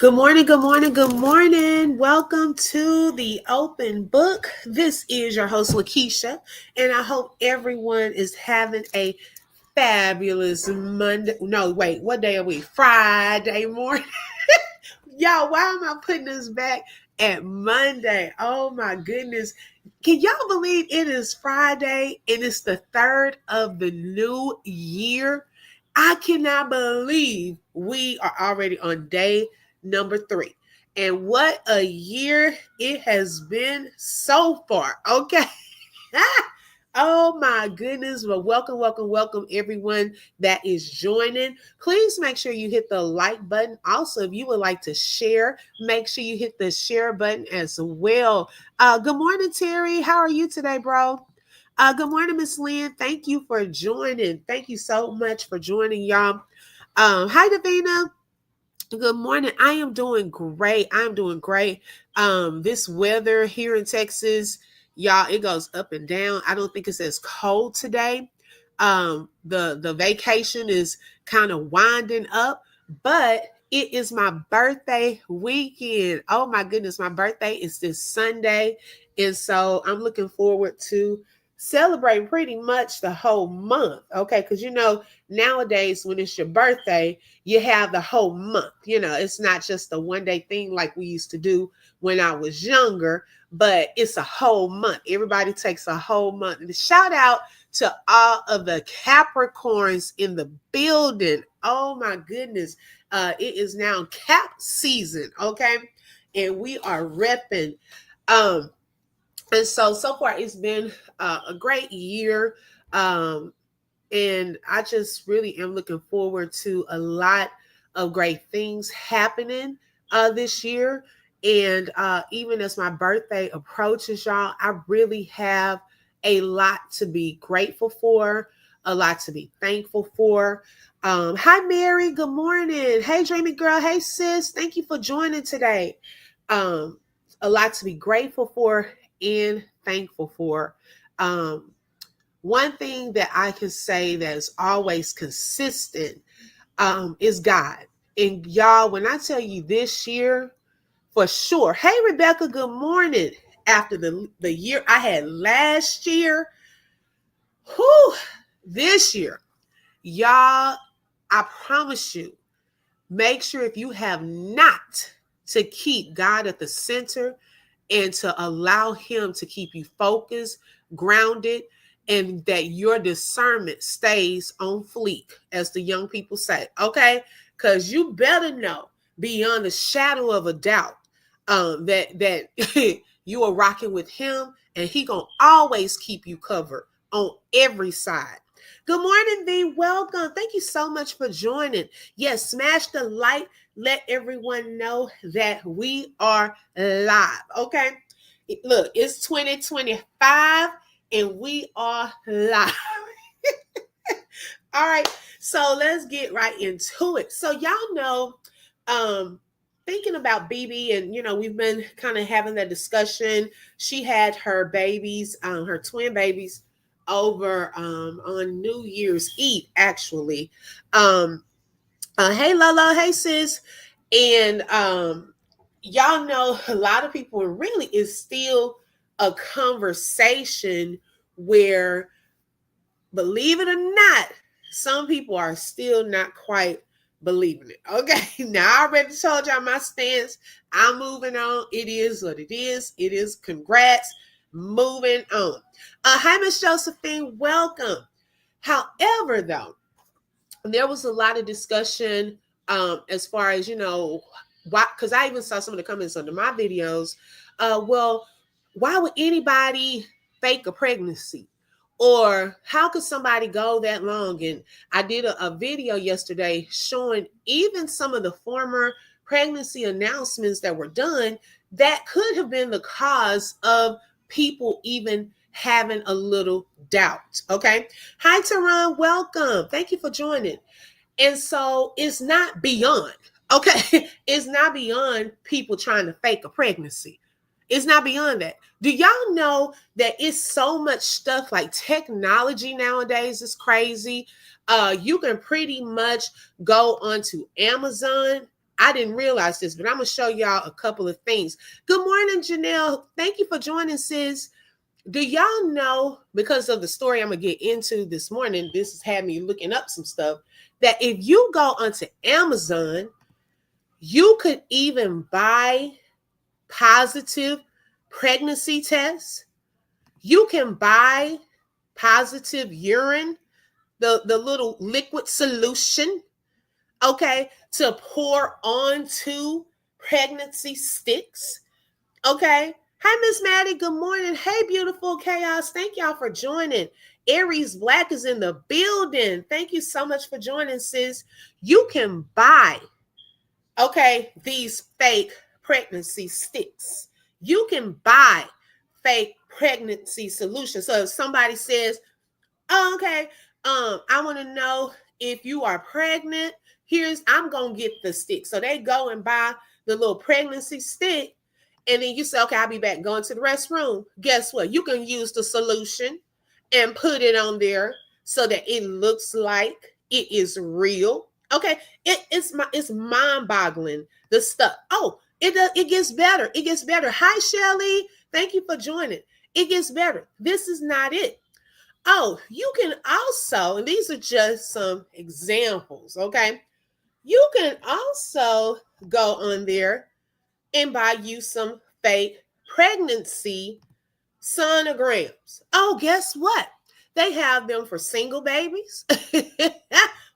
Good morning, good morning, good morning. Welcome to the open book. This is your host, Lakeisha, and I hope everyone is having a fabulous Monday. No, wait, what day are we? Friday morning. Y'all, why am I putting this back at Monday? Oh my goodness. Can y'all believe it is Friday and it's the 3rd of the new year? I cannot believe we are already on day number 3. And what a year it has been so far. Okay. Oh my goodness. Well, welcome everyone that is joining. Please make sure you hit the like button. Also, if you would like to share, make sure you hit the share button as well. Good morning, Terry. How are you today, bro? Good morning, Miss Lynn. Thank you for joining. Thank you so much for joining, y'all. Hi, Davina. Good morning. I am doing great. I'm doing great. This weather here in Texas, y'all, it goes up and down. I don't think it's as cold today. The vacation is kind of winding up, but it is my birthday weekend. Oh my goodness, my birthday is this Sunday, and so I'm looking forward to celebrating pretty much the whole month. Okay, because nowadays when it's your birthday you have the whole month. It's not just a one day thing like we used to do when I was younger, but it's a whole month. Everybody takes a whole month. And shout out to all of the Capricorns in the building. Oh my goodness. It is now Cap season, okay? And we are repping. And so far it's been a great year. And I just really am looking forward to a lot of great things happening this year. And even as my birthday approaches, y'all, I really have a lot to be grateful for, a lot to be thankful for. Hi, Mary. Good morning. Hey, Dreamy Girl. Hey, sis. Thank you for joining today. Um, a lot to be grateful for and thankful for. One thing that I can say that is always consistent is God. And y'all, when I tell you this year, for sure. Hey, Rebecca, good morning. After the year I had last year, this year, y'all, I promise you, make sure if you have not to keep God at the center and to allow him to keep you focused, grounded, and that your discernment stays on fleek, as the young people say, okay? Because you better know beyond a shadow of a doubt that you are rocking with him, and he gonna always keep you covered on every side. Good morning, V. Welcome. Thank you so much for joining. Yes, smash the like. Let everyone know that we are live. Okay. Look, it's 2025 and we are live. All right. So let's get right into it. So y'all know, thinking about BB, and we've been kind of having that discussion. She had her babies, her twin babies, over on New Year's Eve, actually. Hey Lolo, hey sis. And y'all know a lot of people, really is still a conversation where, believe it or not, some people are still not quite believing it. Okay. Now I already told y'all my stance. I'm moving on. It is what it is. It is congrats. Moving on. Hi, Miss Josephine. Welcome. However, though, there was a lot of discussion as far as, why, because I even saw some of the comments under my videos. Well, why would anybody fake a pregnancy? Or how could somebody go that long? And I did a video yesterday showing even some of the former pregnancy announcements that were done that could have been the cause of people even having a little doubt. Okay. Hi, Teron. Welcome. Thank you for joining. And so it's not beyond, okay? It's not beyond people trying to fake a pregnancy. It's not beyond that. Do y'all know that it's so much stuff, like technology nowadays is crazy? You can pretty much go onto Amazon. I didn't realize this, but I'm going to show y'all a couple of things. Good morning, Janelle. Thank you for joining, sis. Do y'all know, because of the story I'm going to get into this morning, this has had me looking up some stuff, that if you go onto Amazon, you could even buy positive pregnancy tests. You can buy positive urine, the little liquid solution, okay, to pour onto pregnancy sticks. Okay. Hi, Miss Maddie. Good morning. Hey, beautiful chaos. Thank y'all for joining. Aries Black is in the building. Thank you so much for joining, sis. You can buy, okay, these fake pregnancy sticks. You can buy fake pregnancy solutions. So if somebody says, oh, okay, I want to know if you are pregnant, I'm gonna get the stick. So they go and buy the little pregnancy stick, and then you say, okay, I'll be back, going to the restroom. Guess what? You can use the solution and put it on there so that it looks like it is real. Okay, it's mind-boggling, the stuff. Oh, it gets better. It gets better. Hi, Shelly. Thank you for joining. It gets better. This is not it. Oh, you can also, and these are just some examples, okay? You can also go on there and buy you some fake pregnancy sonograms. Oh, guess what? They have them for single babies,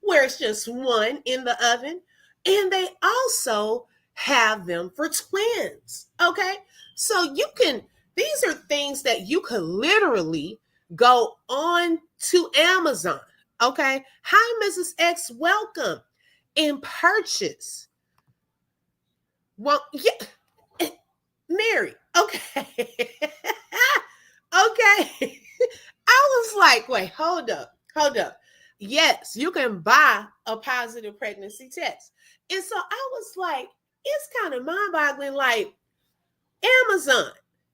where it's just one in the oven. And they also have them for twins. Okay. So these are things that you could literally go on to Amazon. Okay. Hi, Mrs. X. Welcome. And purchase. Well, yeah. Mary. Okay. Okay. I was like, wait, hold up. Yes, you can buy a positive pregnancy test. And so I was like, it's kind of mind-boggling, like Amazon.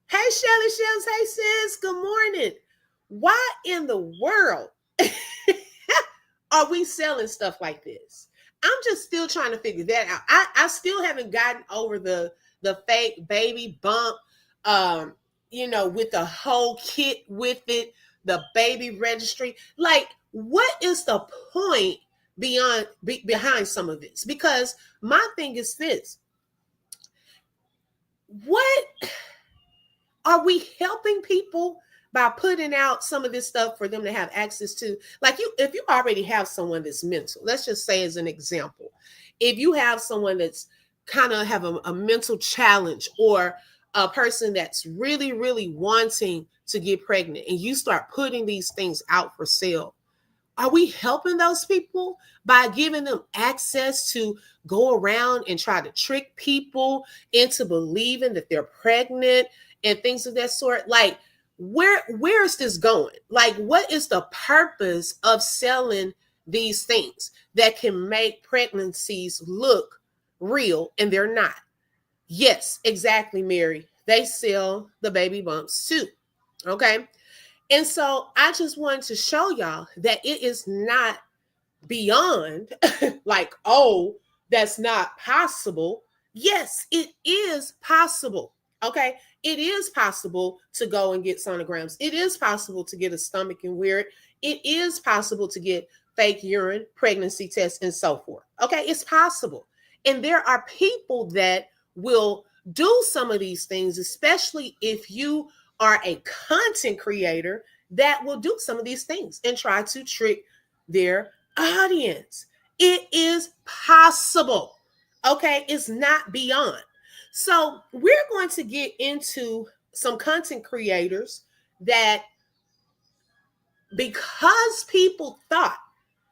Hey, Shelly Shells. Hey, sis. Good morning. Why in the world are we selling stuff like this? I'm just still trying to figure that out. I still haven't gotten over the fake baby bump, with the whole kit with it, the baby registry. Like, what is the point behind some of this? Because my thing is this: what are we helping people by putting out some of this stuff for them to have access to? Like, if you already have someone that's mental, let's just say as an example, if you have someone that's kind of have a mental challenge, or a person that's really, really wanting to get pregnant, and you start putting these things out for sale, are we helping those people by giving them access to go around and try to trick people into believing that they're pregnant and things of that sort? Like, where is this going? Like, what is the purpose of selling these things that can make pregnancies look real and they're not? Yes, exactly, Mary. They sell the baby bumps too. Okay. And so I just wanted to show y'all that it is not beyond like, oh, that's not possible. Yes, it is possible. Okay. It is possible to go and get sonograms. It is possible to get a stomach and wear it. It is possible to get fake urine, pregnancy tests, and so forth. Okay. It's possible. And there are people that will do some of these things, especially if you are a content creator, that will do some of these things and try to trick their audience. It is possible. Okay. It's not beyond. So we're going to get into some content creators that, because people thought,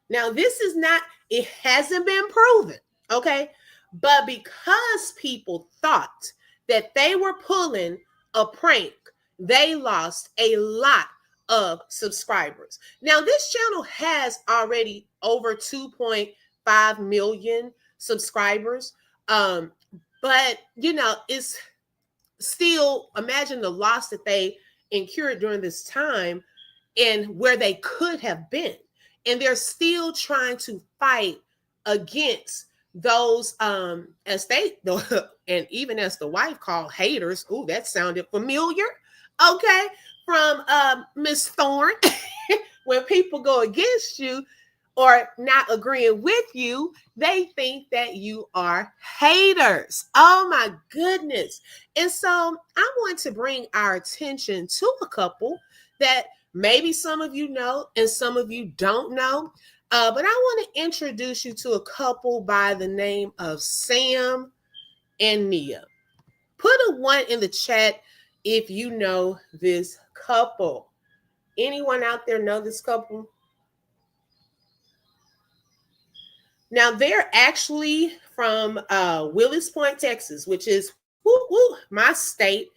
now this is not, it hasn't been proven. Okay. But because people thought that they were pulling a prank, they lost a lot of subscribers. Now, this channel has already over 2.5 million subscribers. But it's still, imagine the loss that they incurred during this time and where they could have been. And they're still trying to fight against those as they and even as the wife called haters. Ooh, that sounded familiar. Okay, from Miss Thorne. When people go against you or not agreeing with you, they think that you are haters. Oh my goodness. And so I want to bring our attention to a couple that maybe some of you know and some of you don't know. But I want to introduce you to a couple by the name of Sam and Nia. Put a one in the chat if you know this couple. Anyone out there know this couple? Now they're actually from Willis Point, Texas, which is my state.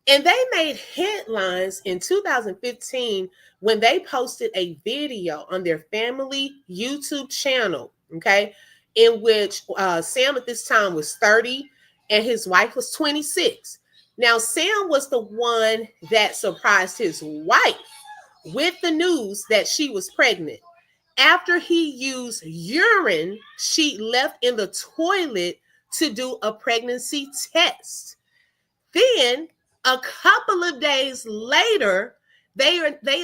And they made headlines in 2015 when they posted a video on their family YouTube channel, okay, in which Sam at this time was 30 and his wife was 26. Now, Sam was the one that surprised his wife with the news that she was pregnant after he used urine she left in the toilet to do a pregnancy test. Then a couple of days later, they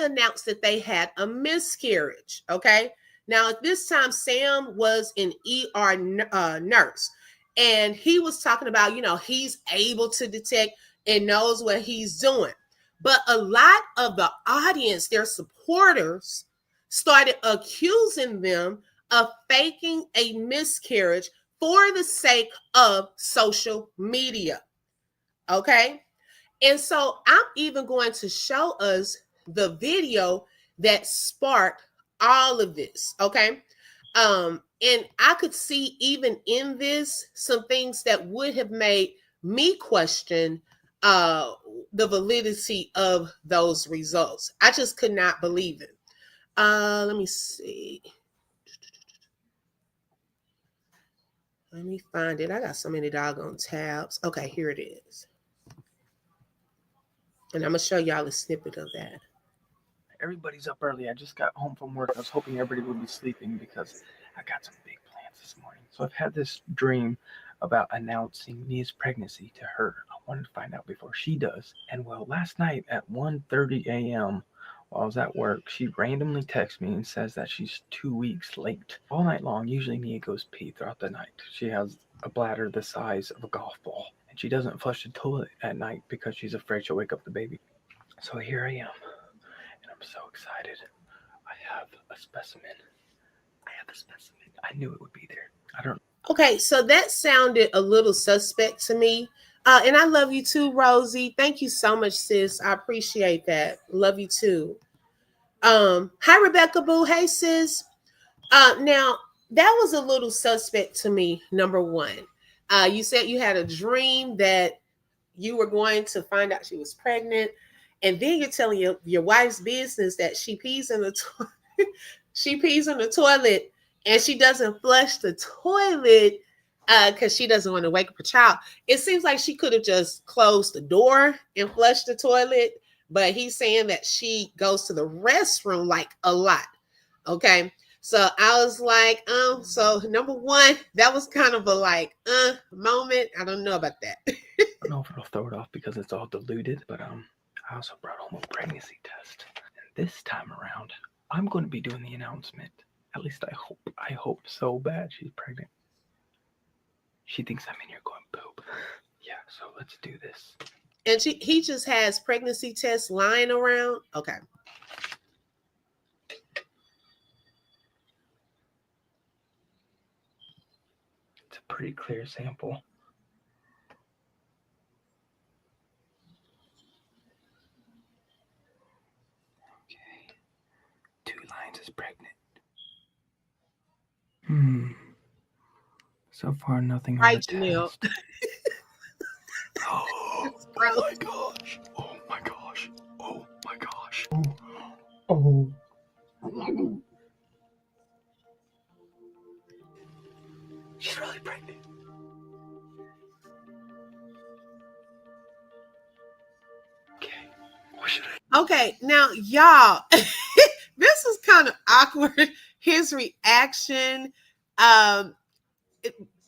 announced that they had a miscarriage. Okay. Now at this time, Sam was an ER nurse, and he was talking about, he's able to detect and knows what he's doing. But a lot of the audience, their supporters, started accusing them of faking a miscarriage for the sake of social media. Okay. And so I'm even going to show us the video that sparked all of this. Okay. And I could see even in this some things that would have made me question the validity of those results. I just could not believe it. Let me see. Let me find it. I got so many doggone tabs. Okay, here it is. And I'm going to show y'all a snippet of that. Everybody's up early. I just got home from work. I was hoping everybody would be sleeping because I got some big plans this morning. So I've had this dream about announcing Nia's pregnancy to her. I wanted to find out before she does. And well, last night at 1:30 a.m., while I was at work, she randomly texts me and says that she's 2 weeks late. All night long, usually Nia goes pee throughout the night. She has a bladder the size of a golf ball. And she doesn't flush the toilet at night because she's afraid she'll wake up the baby. So here I am. And I'm so excited. I have a specimen. I knew it would be there. I don't. Okay, so that sounded a little suspect to me. And I love you too, Rosie. Thank you so much, sis. I appreciate that. Love you too. Hi, Rebecca Boo. Hey, sis. Now, that was a little suspect to me, number one. You said you had a dream that you were going to find out she was pregnant, and then you're telling your wife's business that she pees in the she pees in the toilet, and she doesn't flush the toilet because she doesn't want to wake up a child. It seems like she could have just closed the door and flushed the toilet, but he's saying that she goes to the restroom like a lot. Okay. So I was like, so number one, that was kind of a moment. I don't know about that. I don't know if it'll throw it off because it's all diluted, but I also brought home a pregnancy test. And this time around, I'm going to be doing the announcement. At least I hope. I hope so bad she's pregnant. She thinks I'm in here going poop. Yeah, so let's do this. And he just has pregnancy tests lying around. Okay. It's a pretty clear sample. Okay. 2 lines is pregnant. So far, nothing on the test. Oh my gosh. Oh my gosh. Oh my gosh. Oh. She's really pregnant. Okay. What should I? Okay, now y'all, this is kind of awkward. His reaction.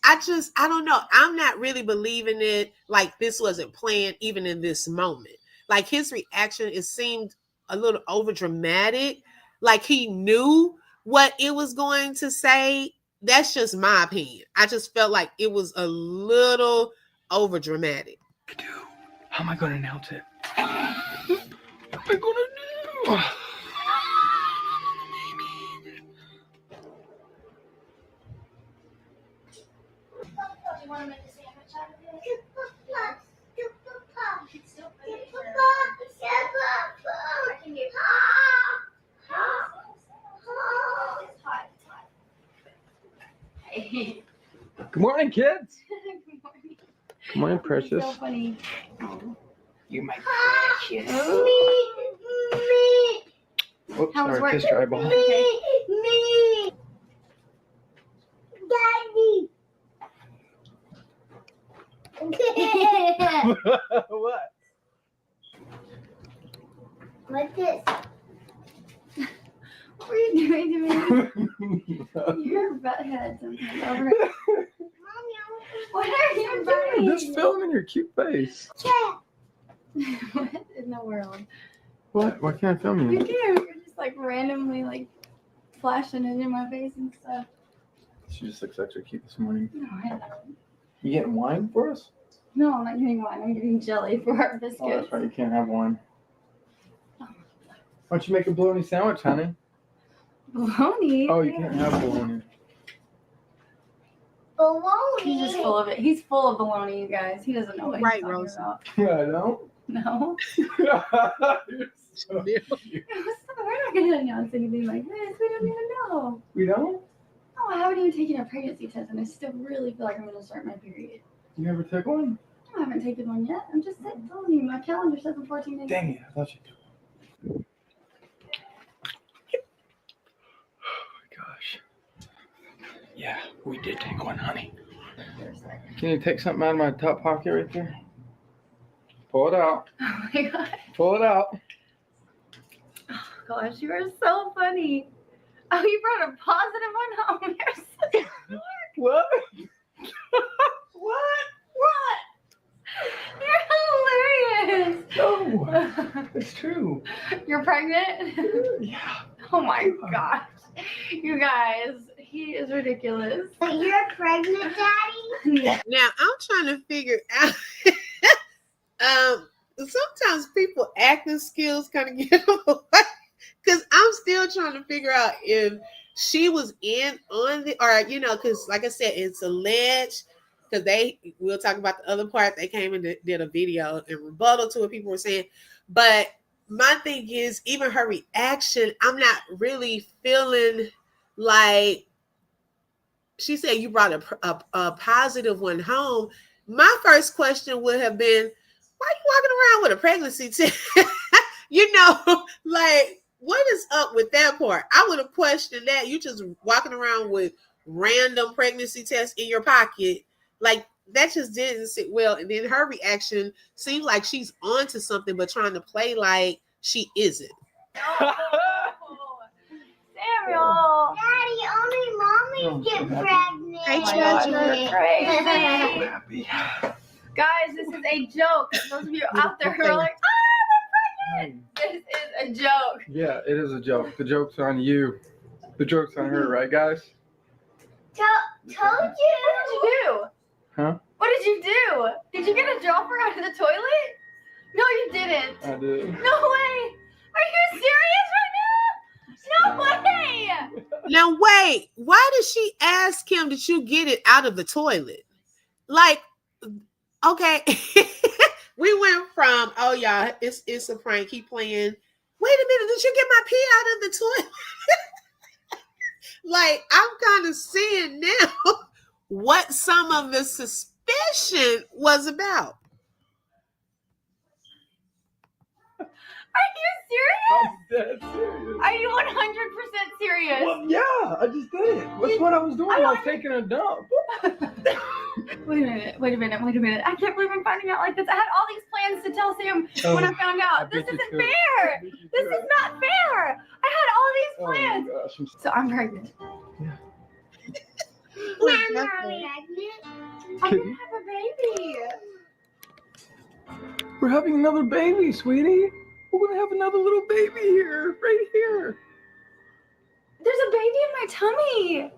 I don't know. I'm not really believing it. Like this wasn't planned even in this moment. Like his reaction, it seemed a little over dramatic. Like he knew what it was going to say. That's just my opinion. I just felt like it was a little over dramatic. How am I going to announce it? What am I going to do? Do you want to make a sandwich out of it? You can still put it in your... I can get... It's hot. Hey. Good morning, kids. Good morning. Good morning, precious. So funny. You're my precious. Oops, How was sorry, work? kissed your eyeball. Daddy. What? What's this? What are you doing to me? Your butt head something over it. Mommy, what are you doing? Just filming your cute face. What in the world? What? Why can't I film You you? do. You're just like randomly like flashing it in my face and stuff. She just looks extra cute this morning. No, I don't. You getting wine for us? No, I'm not getting wine. I'm getting jelly for our biscuits. Oh, that's right. You can't have wine. Why don't you make a bologna sandwich, honey? Bologna? Oh, you can't have bologna. Bologna? He's just full of it. He's full of bologna, you guys. He doesn't know what Right, he's talking Rosa. about. I don't. No. You're so cute. We're not going to announce anything like this. We don't even know. We don't? Oh, I haven't even taken a pregnancy test, and I still really feel like I'm going to start my period. You never took one? I haven't taken one yet. I'm just telling you. My calendar says in 14 days. Dang it, I thought you took one. Oh my gosh. Yeah, we did take one, honey. Can you take something out of my top pocket right there? Pull it out. Oh my god. Pull it out. Oh gosh, you are so funny. Oh, you brought a positive one home. You're such a dork. What? What? You're hilarious. No, it's true. You're pregnant? Yeah. Oh my gosh. You guys, he is ridiculous. You're pregnant, Daddy? Now I'm trying to figure out. Sometimes people acting skills kind of get away because I'm still trying to figure out if she was in on the, or because like I said, it's alleged. Because we'll talk about the other part. They came and did a video in rebuttal to what people were saying. But my thing is, even her reaction, I'm not really feeling like she said you brought a positive one home. My first question would have been, why are you walking around with a pregnancy test? Like, what is up with that part? I would have questioned that. You just walking around with random pregnancy tests in your pocket. Like, that just didn't sit well. And then her reaction seems like she's onto something, but trying to play like she isn't. Samuel. Daddy, only mommies get pregnant. Hey, Oh my gosh, Treasure. you're crazy. Happy. Guys, this is a joke. Those of you out there who are like, ah, I'm pregnant. This is a joke. Yeah, it is a joke. The joke's on you. The joke's on her, right, guys? Told you. What did you do? Huh? What did you do? Did you get a dropper out of the toilet? No, you didn't. I did. No way. Are you serious right now? No way. Now, wait, why did she ask him, did you get it out of the toilet? Like, okay. We went from, oh, y'all, it's a prank. He playing. Wait a minute, did you get my pee out of the toilet? Like, I'm kind of seeing now what some of the suspicion was about. Are you serious? I'm dead serious. Are you 100% serious? Well, yeah, I just did it. That's what I was doing. I was taking a dump. Wait a minute. I can't believe I'm finding out like this. I had all these plans to tell Sam when I found out. This isn't fair. This is not fair. I had all these plans. Oh my gosh. So I'm pregnant. definitely. I'm gonna have a baby. We're having another baby, sweetie. We're gonna have another little baby here, right here. There's a baby in my tummy.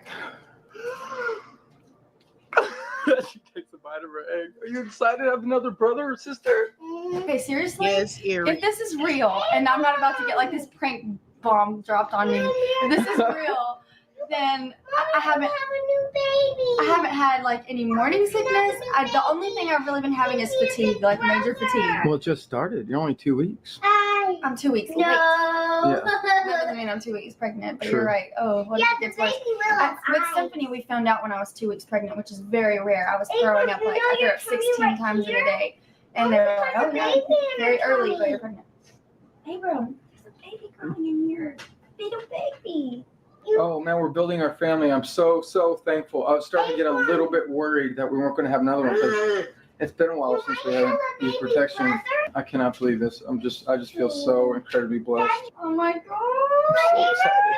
She takes a bite of her egg. Are you excited to have another brother or sister? Okay, seriously? Yes, Erie. If this is real, and I'm not about to get like this prank bomb dropped on me, if this is real, then I haven't had like any morning sickness. The only thing I've really been having is fatigue, like major fatigue. Well, it just started. You're only 2 weeks. I'm 2 weeks late. Yeah. That doesn't mean I'm 2 weeks pregnant, but True. you're right. Oh, what if it gets worse? With Symphony, we found out when I was 2 weeks pregnant, which is very rare. I was throwing up like I threw up 16 times in a day, and they were like, "Oh yeah, very early, but you're pregnant." Abram, there's a baby growing in here. Little baby. Oh man, we're building our family. I'm so thankful. I was starting to get a little bit worried that we weren't going to have another one because it's been a while since we haven't used protection. I cannot believe this. I just feel so incredibly blessed. Oh my I'm god. so excited.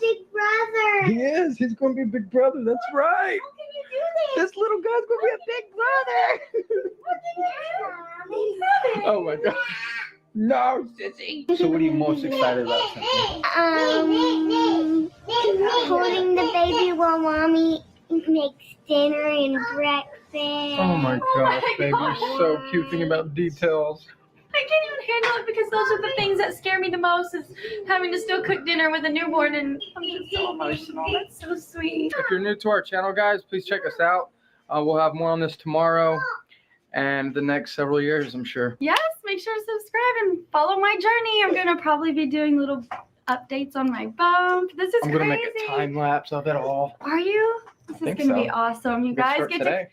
Big brother. He is. He's going to be a big brother. That's right. How can you do this? This little guy's going to be a big brother. Oh my god. No, sissy. So what are you most excited about, Cynthia? Holding the baby while mommy makes dinner and breakfast. Oh my gosh, baby, you're so cute thinking about details. I can't even handle it because those are the things that scare me the most is having to still cook dinner with a newborn, and I'm just so emotional. That's so sweet. If you're new to our channel, guys, please check us out. We'll have more on this tomorrow and the next several years, I'm sure. Yes, make sure to subscribe and follow my journey. I'm gonna probably be doing little updates on my bump. This is I'm gonna crazy. make a time lapse of it all. Are you? This is think gonna so. be awesome. You We'll guys start get today.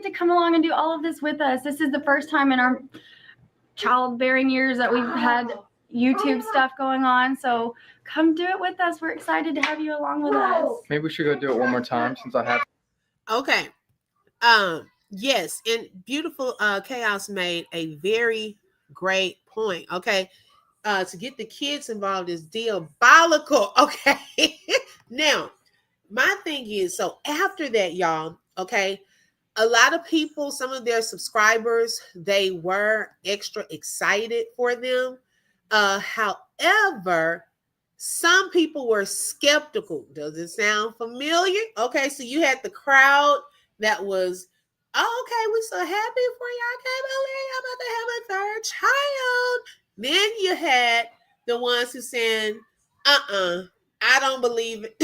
to come along and do all of this with us. This is the first time in our childbearing years that we've had YouTube stuff going on. So come do it with us. We're excited to have you along with us. Maybe we should go do it one more time since I have. Okay. Yes, and beautiful Chaos made a very great point. Okay. To get the kids involved is diabolical. Okay. Now, my thing is, so after that, y'all, okay, a lot of people, some of their subscribers, they were extra excited for them. However, some people were skeptical. Does it sound familiar? Okay, so you had the crowd that was, oh, okay, we're so happy for you. I can't believe y'all about to have a third child. Then you had the ones who saying, I don't believe it.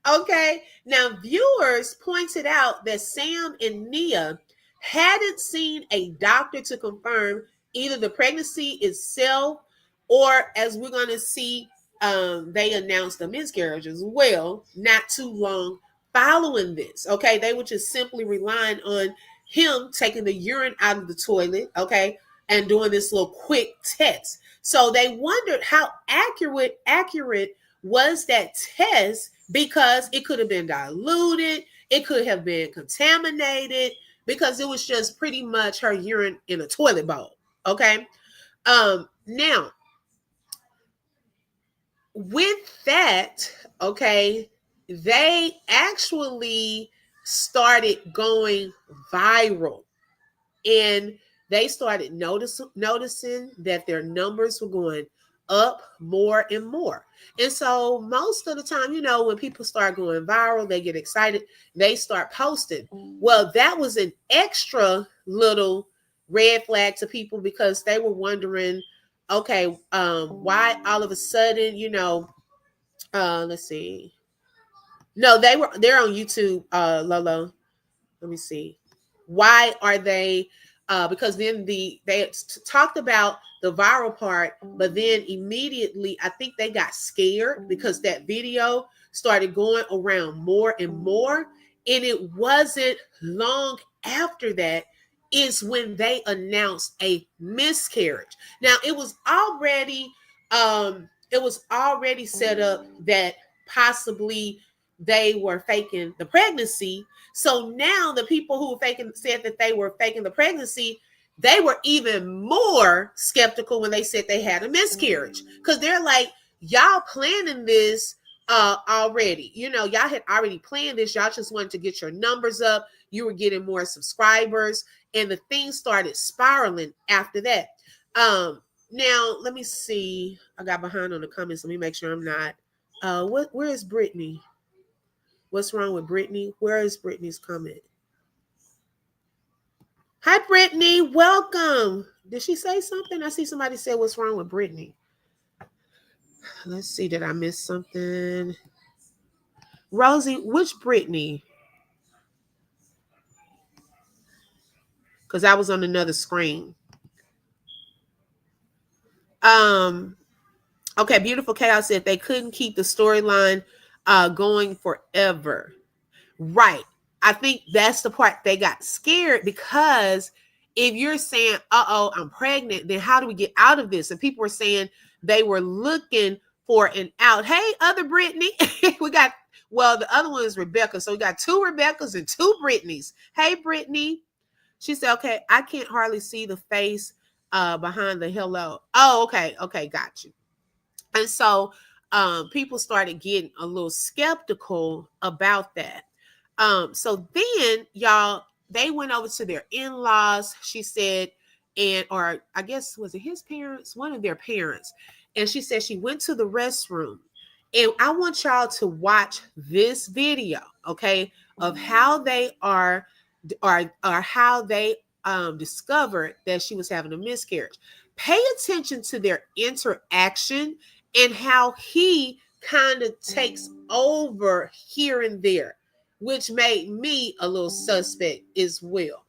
Okay, now viewers pointed out that Sam and Nia hadn't seen a doctor to confirm either the pregnancy itself or, as we're going to see, they announced a miscarriage as well, not too long following this. Okay, they were just simply relying on him taking the urine out of the toilet, okay, and doing this little quick test. So they wondered how accurate was that test, because it could have been diluted, it could have been contaminated, because it was just pretty much her urine in a toilet bowl. Okay. Now, with that, okay, they actually started going viral, and they started noticing that their numbers were going up more and more. And so most of the time, you know, when people start going viral, they get excited, they start posting. Well, that was an extra little red flag to people, because they were wondering, okay, why all of a sudden, you know, let's see. No, they're on YouTube, Lolo. Let me see. Why are they? Because then they talked about the viral part, but then immediately I think they got scared because that video started going around more and more. And it wasn't long after that is when they announced a miscarriage. Now it was already set up that possibly they were faking the pregnancy. So now the people who said that they were faking the pregnancy, they were even more skeptical when they said they had a miscarriage, because they're like, y'all planning this already. You know, y'all had already planned this. Y'all just wanted to get your numbers up. You were getting more subscribers, and the thing started spiraling after that. Now let me see. I got behind on the comments. Let me make sure I'm not. Where is Brittany? What's wrong with Brittany? Where is Brittany's comment? Hi, Brittany. Welcome. Did she say something? I see somebody said, what's wrong with Brittany? Let's see. Did I miss something? Rosie, which Brittany? Because I was on another screen. Okay, Beautiful Chaos said they couldn't keep the storyline going forever. Right. I think that's the part they got scared, because if you're saying, I'm pregnant, then how do we get out of this? And people were saying they were looking for an out. Hey, other Brittany. We got, well, the other one is Rebecca. So we got 2 Rebeccas and 2 Brittany's. Hey, Brittany. She said, okay, I can't hardly see the face behind the hello. Oh, okay. Okay, got you. And so people started getting a little skeptical about that. So then, y'all, they went over to their in-laws, she said, or I guess, was it his parents? One of their parents. And she said she went to the restroom. And I want y'all to watch this video, okay, of how they are how they discovered that she was having a miscarriage. Pay attention to their interaction and how he kind of takes over here and there, which made me a little suspect as well.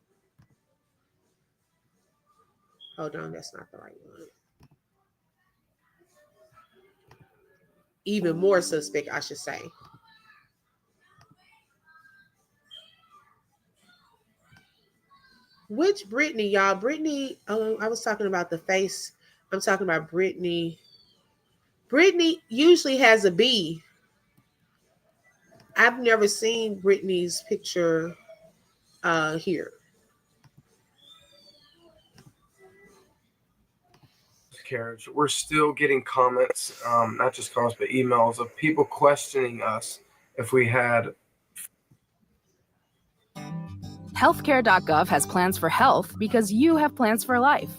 Hold on, that's not the right one. Even more suspect, I should say. Which Brittany, y'all? Brittany, I was talking about the face. I'm talking about Brittany. Brittany usually has a B. I've never seen Brittany's picture here. Miscarriage. We're still getting comments, not just comments, but emails of people questioning us if we had. Healthcare.gov has plans for health because you have plans for life.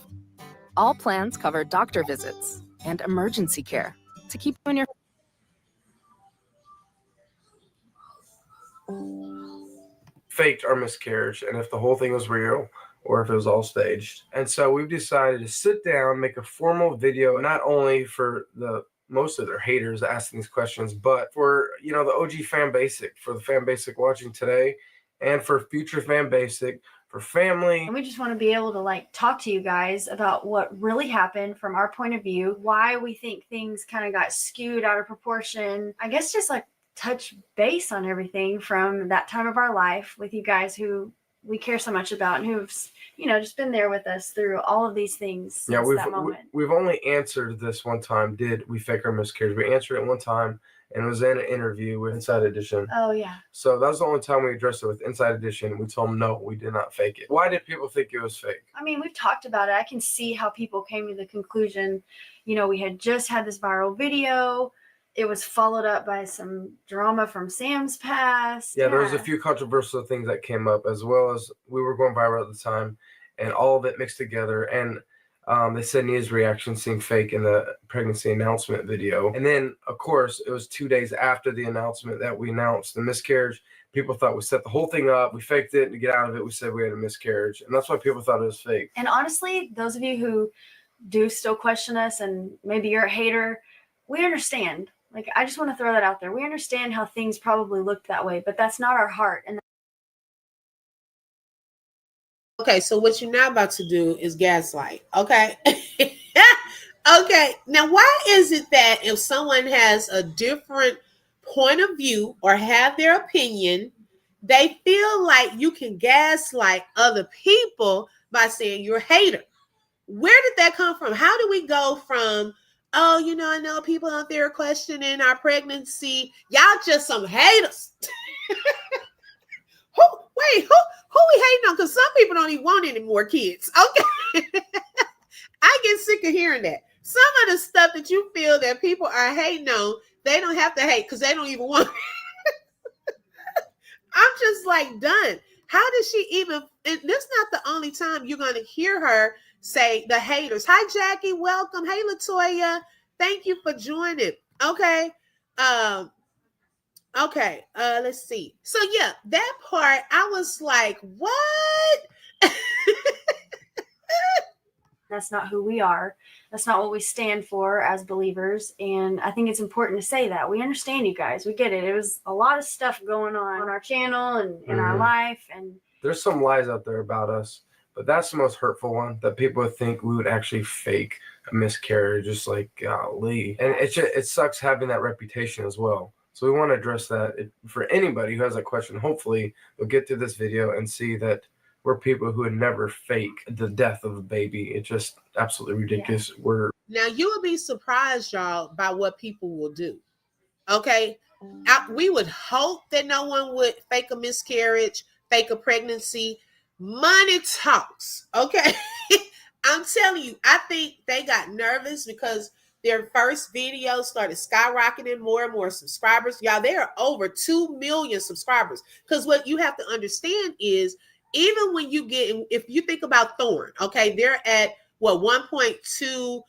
All plans cover doctor visits and emergency care to keep you in your faked our miscarriage, and if the whole thing was real or if it was all staged. And so we've decided to sit down, make a formal video, not only for the most of their haters asking these questions, but for, you know, the OG fan basic, for the fan basic watching today, and for future fan basic, for family. And we just want to be able to like talk to you guys about what really happened from our point of view, why we think things kind of got skewed out of proportion. I guess just like touch base on everything from that time of our life with you guys who we care so much about and who've, you know, just been there with us through all of these things since that moment. We've only answered this one time. Did we fake our miscarriage? We answered it one time, and it was in an interview with Inside Edition. Oh, yeah. So that was the only time we addressed it with Inside Edition. We told them, no, we did not fake it. Why did people think it was fake? I mean, we've talked about it. I can see how people came to the conclusion, you know, we had just had this viral video. It was followed up by some drama from Sam's past. Yeah, there was a few controversial things that came up, as well as we were going viral at the time, and all of it mixed together. And they said Nia's reaction seemed fake in the pregnancy announcement video. And then, of course, it was 2 days after the announcement that we announced the miscarriage. People thought we set the whole thing up. We faked it, and to get out of it, we said we had a miscarriage. And that's why people thought it was fake. And honestly, those of you who do still question us, and maybe you're a hater, we understand. Like, I just want to throw that out there. We understand how things probably looked that way, but that's not our heart. And okay, so what you're not about to do is gaslight, okay? Okay, now why is it that if someone has a different point of view or have their opinion, they feel like you can gaslight other people by saying you're a hater? Where did that come from? How do we go from, oh, you know, I know people out there questioning our pregnancy. Y'all just some haters. Who we hating on? Because some people don't even want any more kids. Okay. I get sick of hearing that. Some of the stuff that you feel that people are hating on, They don't have to hate because they don't even want. I'm just like done. How does she even? And this is not the only time you're going to hear her say the haters. Hi, Jackie. Welcome. Hey, Latoya. Thank you for joining. Okay. Um. Okay. Let's see. So yeah, that part I was like, what? That's not who we are. That's not what we stand for as believers. And I think it's important to say that. We understand you guys. We get it. It was a lot of stuff going on our channel and in our life. And there's some lies out there about us, but that's the most hurtful one, that people would think we would actually fake a miscarriage. Just like, golly. And it sucks having that reputation as well. So we want to address that. For anybody who has that question, hopefully they'll get through this video and see that we're people who would never fake the death of a baby. It's just absolutely ridiculous. Yeah. Now you would be surprised, y'all, by what people will do. Okay. We would hope that no one would fake a miscarriage, fake a pregnancy. Money talks. Okay. I'm telling you, I think they got nervous because their first video started skyrocketing, more and more subscribers. Y'all, they are over 2 million subscribers. Because what you have to understand is, even when you get, if you think about Thorn, okay, they're at what, 1.2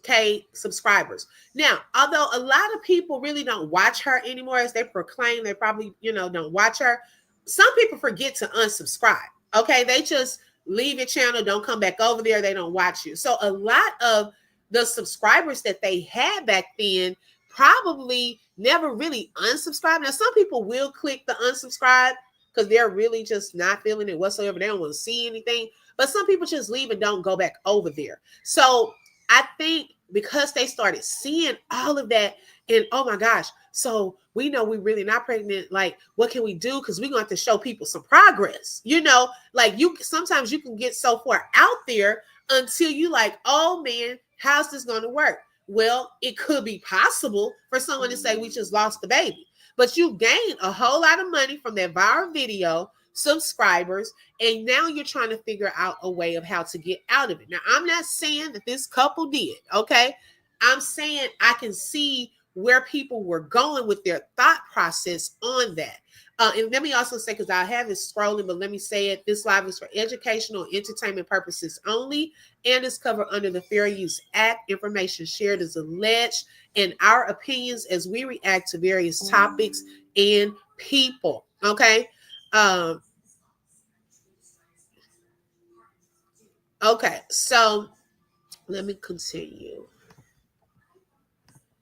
K subscribers. Now, although a lot of people really don't watch her anymore, as they proclaim, they probably, don't watch her. Some people forget to unsubscribe. Okay, they just leave your channel, don't come back over there, they don't watch you. So a lot of the subscribers that they had back then probably never really unsubscribed. Now, some people will click the unsubscribe because they're really just not feeling it whatsoever. They don't want to see anything. But some people just leave and don't go back over there. So I think because they started seeing all of that, and oh my gosh, so we know we're really not pregnant. Like, what can we do? Because we're going to have to show people some progress. Like sometimes you can get so far out there until you like, oh man, how's this going to work? Well, it could be possible for someone to say we just lost the baby. But you gained a whole lot of money from that viral video, subscribers, and now you're trying to figure out a way of how to get out of it. Now, I'm not saying that this couple did, okay? I'm saying I can see where people were going with their thought process on that. And let me also say, because I have it scrolling, but let me say it, this live is for educational and entertainment purposes only, and is covered under the Fair Use Act. Information shared is alleged, and our opinions as we react to various topics and people, okay? Okay, so let me continue.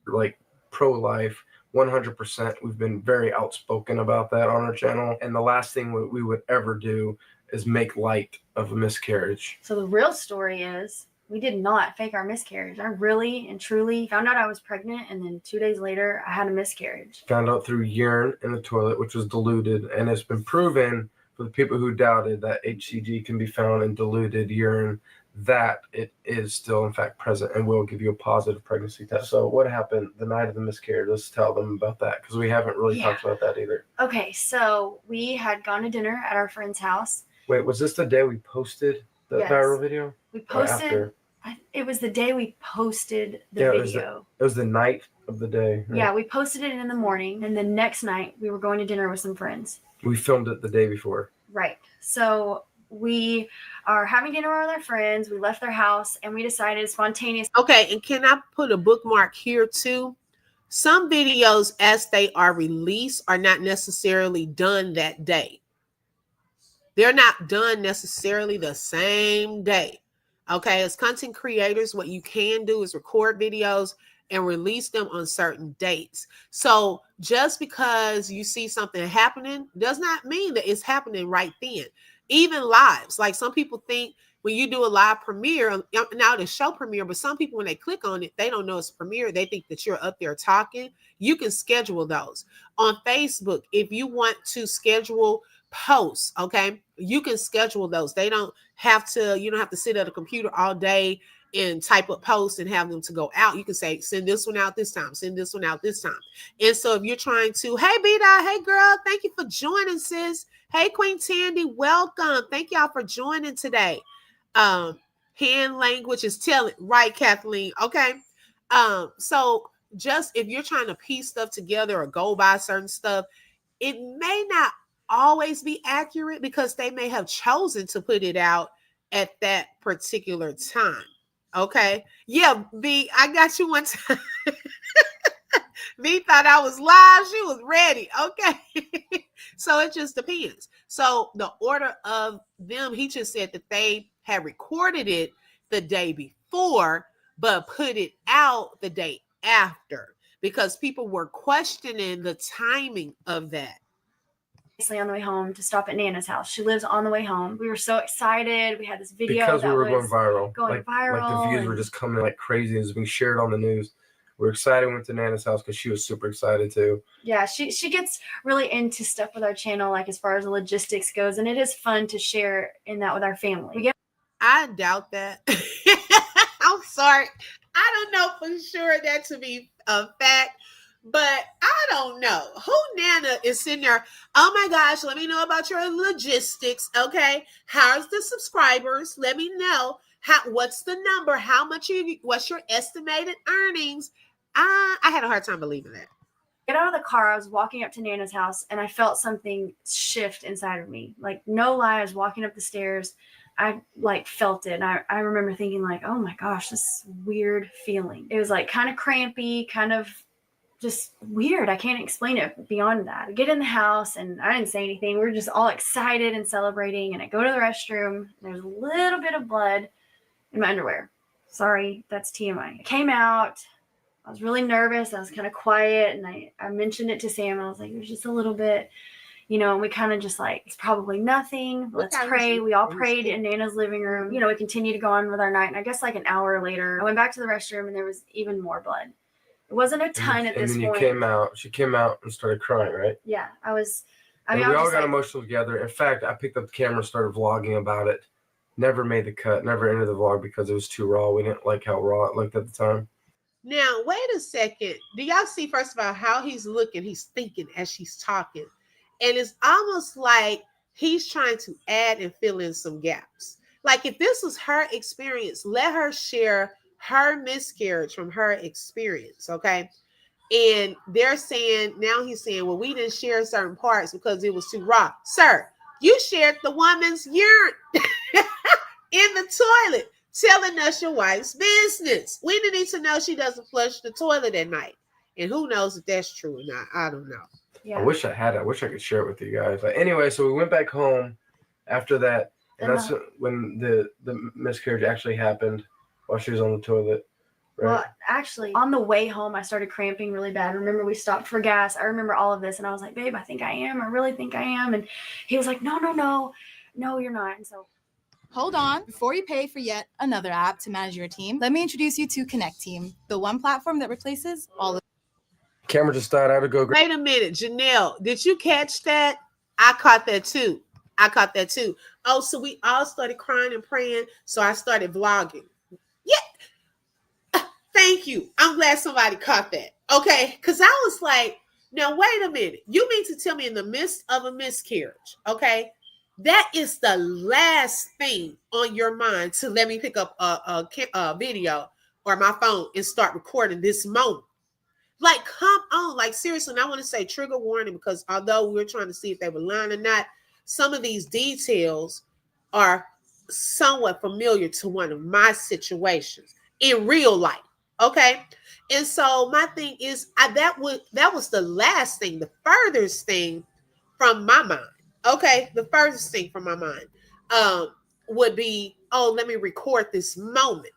Like pro-life, 100%. We've been very outspoken about that on our channel. And the last thing we would ever do is make light of a miscarriage. So the real story is, we did not fake our miscarriage. I really and truly found out I was pregnant, and then 2 days later, I had a miscarriage. Found out through urine in the toilet, which was diluted, and it's been proven for the people who doubted that HCG can be found in diluted urine, that it is still in fact present and will give you a positive pregnancy test. So what happened the night of the miscarriage? Let's tell them about that, because we haven't really talked about that either. Okay, so we had gone to dinner at our friend's house. Wait, was this the day we posted the viral video? We posted. It was the day we posted the video. It was the night of the day. Right? Yeah, we posted it in the morning, and the next night we were going to dinner with some friends. We filmed it the day before. Right. So we are having dinner with our friends. We left their house, and we decided spontaneous. Okay, and can I put a bookmark here too? Some videos, as they are released, are not necessarily done that day. They're not done necessarily the same day. Okay, as content creators, what you can do is record videos and release them on certain dates. So just because you see something happening does not mean that it's happening right then. Even lives, like some people think when you do a live premiere, now the show premiere, but some people, when they click on it, they don't know it's a premiere. They think that you're up there talking. You can schedule those. On Facebook, if you want to schedule posts, okay, you can schedule those. You don't have to sit at a computer all day and type up posts and have them to go out. You can say, send this one out this time, send this one out this time. And so if you're trying to, hey, B-Dot, hey, girl, thank you for joining, sis. Hey, Queen Tandy, welcome. Thank y'all for joining today. Hand language is telling, right, Kathleen? Okay. So just if you're trying to piece stuff together or go by certain stuff, it may not always be accurate because they may have chosen to put it out at that particular time. Okay. Yeah, V, I got you one time. V thought I was live. She was ready. Okay. So it just depends. So the order of them, he just said that they had recorded it the day before, but put it out the day after because people were questioning the timing of that. On the way home to stop at Nana's house. She lives on the way home. We were so excited. We had this video because that we were was going viral. Going viral. Like the views were just coming like crazy. It was being shared on the news. We're excited. We went to Nana's house because she was super excited too. Yeah, she gets really into stuff with our channel, like as far as the logistics goes, and it is fun to share in that with our family. I doubt that. I'm sorry. I don't know for sure that to be a fact, but I don't know. Who Nana is sitting there? Oh my gosh, let me know about your logistics. Okay. How's the subscribers? Let me know. What's the number? What's your estimated earnings? I had a hard time believing that. Get out of the car. I was walking up to Nana's house and I felt something shift inside of me. Like, no lie, I was walking up the stairs. I like felt it. And I remember thinking like, oh my gosh, this weird feeling. It was like kind of crampy, kind of just weird. I can't explain it beyond that. I get in the house and I didn't say anything. We're just all excited and celebrating. And I go to the restroom. There's a little bit of blood in my underwear. Sorry, that's TMI. I came out. I was really nervous. I was kind of quiet. And I mentioned it to Sam. I was like, there's just a little bit, and we kind of just like, it's probably nothing. Let's pray. We all prayed in Nana's living room. We continued to go on with our night. And I guess like an hour later, I went back to the restroom and there was even more blood. It wasn't a ton at this point. And then she came out and started crying, right? Yeah, we all got emotional together. In fact, I picked up the camera and started vlogging about it. Never made the cut, never entered the vlog because it was too raw. We didn't like how raw it looked at the time. Now, wait a second. Do y'all see, first of all, how he's looking? He's thinking as she's talking. And it's almost like he's trying to add and fill in some gaps. Like if this was her experience, let her share her miscarriage from her experience, okay? And they're saying, now he's saying, well, we didn't share certain parts because it was too raw. Sir, you shared the woman's urine in the toilet, telling us your wife's business. We didn't need to know she doesn't flush the toilet at night. And who knows if that's true or not. I don't know. Yeah. I wish I had it. I wish I could share it with you guys. But anyway, so we went back home after that. And that's when the miscarriage actually happened while she was on the toilet. Right? Well, actually, on the way home, I started cramping really bad. Remember, we stopped for gas. I remember all of this. And I was like, babe, I think I am. I really think I am. And he was like, no, you're not. And so hold on. Before you pay for yet another app to manage your team, let me introduce you to Connect Team, the one platform that replaces all of. Camera just died. I had to go. Wait a minute, Janelle, did you catch that? I caught that too. Oh, so we all started crying and praying. So I started vlogging. Yeah. Thank you. I'm glad somebody caught that. Okay. Because I was like, now, wait a minute. You mean to tell me in the midst of a miscarriage, okay, that is the last thing on your mind to let me pick up a video or my phone and start recording this moment? Like, come on. Like, seriously. And I want to say trigger warning because although we were trying to see if they were lying or not, some of these details are somewhat familiar to one of my situations in real life. Okay. And so my thing is that was the last thing, the furthest thing from my mind. Okay. The furthest thing from my mind would be, oh, let me record this moment.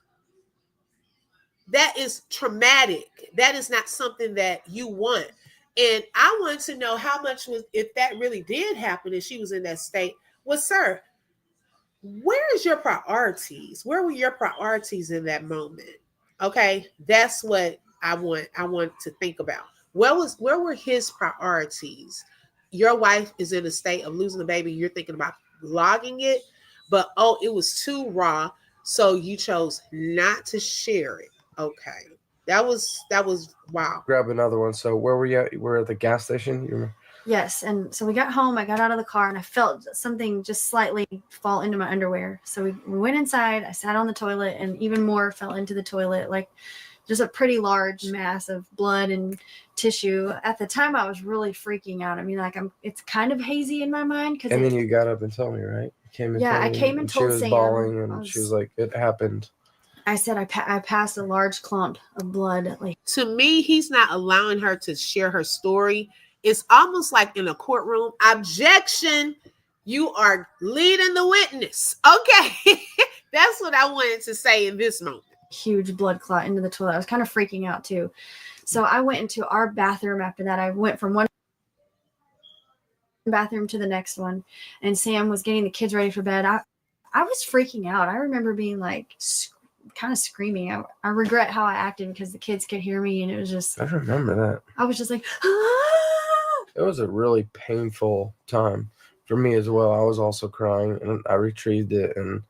That is traumatic. That is not something that you want. And I want to know how much was, if that really did happen and she was in that state, well, sir, where is your priorities? Where were your priorities in that moment? Okay. That's what I want to think about. Where were his priorities? Your wife is in a state of losing the baby. You're thinking about vlogging it, but it was too raw. So you chose not to share it. Okay. That was wow. Grab another one. So where were you at? You were at the gas station? You remember? Yes. And so we got home, I got out of the car and I felt something just slightly fall into my underwear. So we went inside, I sat on the toilet and even more fell into the toilet, like just a pretty large mass of blood and tissue. At the time, I was really freaking out. I mean, like it's kind of hazy in my mind. And then you got up and told me, right? You came and told I me, came and told she was Sam. bawling, and she was like, "It happened." I said I passed a large clump of blood. Like, to me, he's not allowing her to share her story. It's almost like in a courtroom. Objection. You are leading the witness. Okay. That's what I wanted to say in this moment. huge blood clot into the toilet. I was kind of freaking out too. So I went into our bathroom after that. I went from one bathroom to the next one, and Sam was getting the kids ready for bed. I was freaking out. I remember being like kind of screaming. I regret how I acted because the kids could hear me, and it was just, I remember that. I was just like, ah! It was a really painful time for me as well. I was also crying, and I retrieved it. And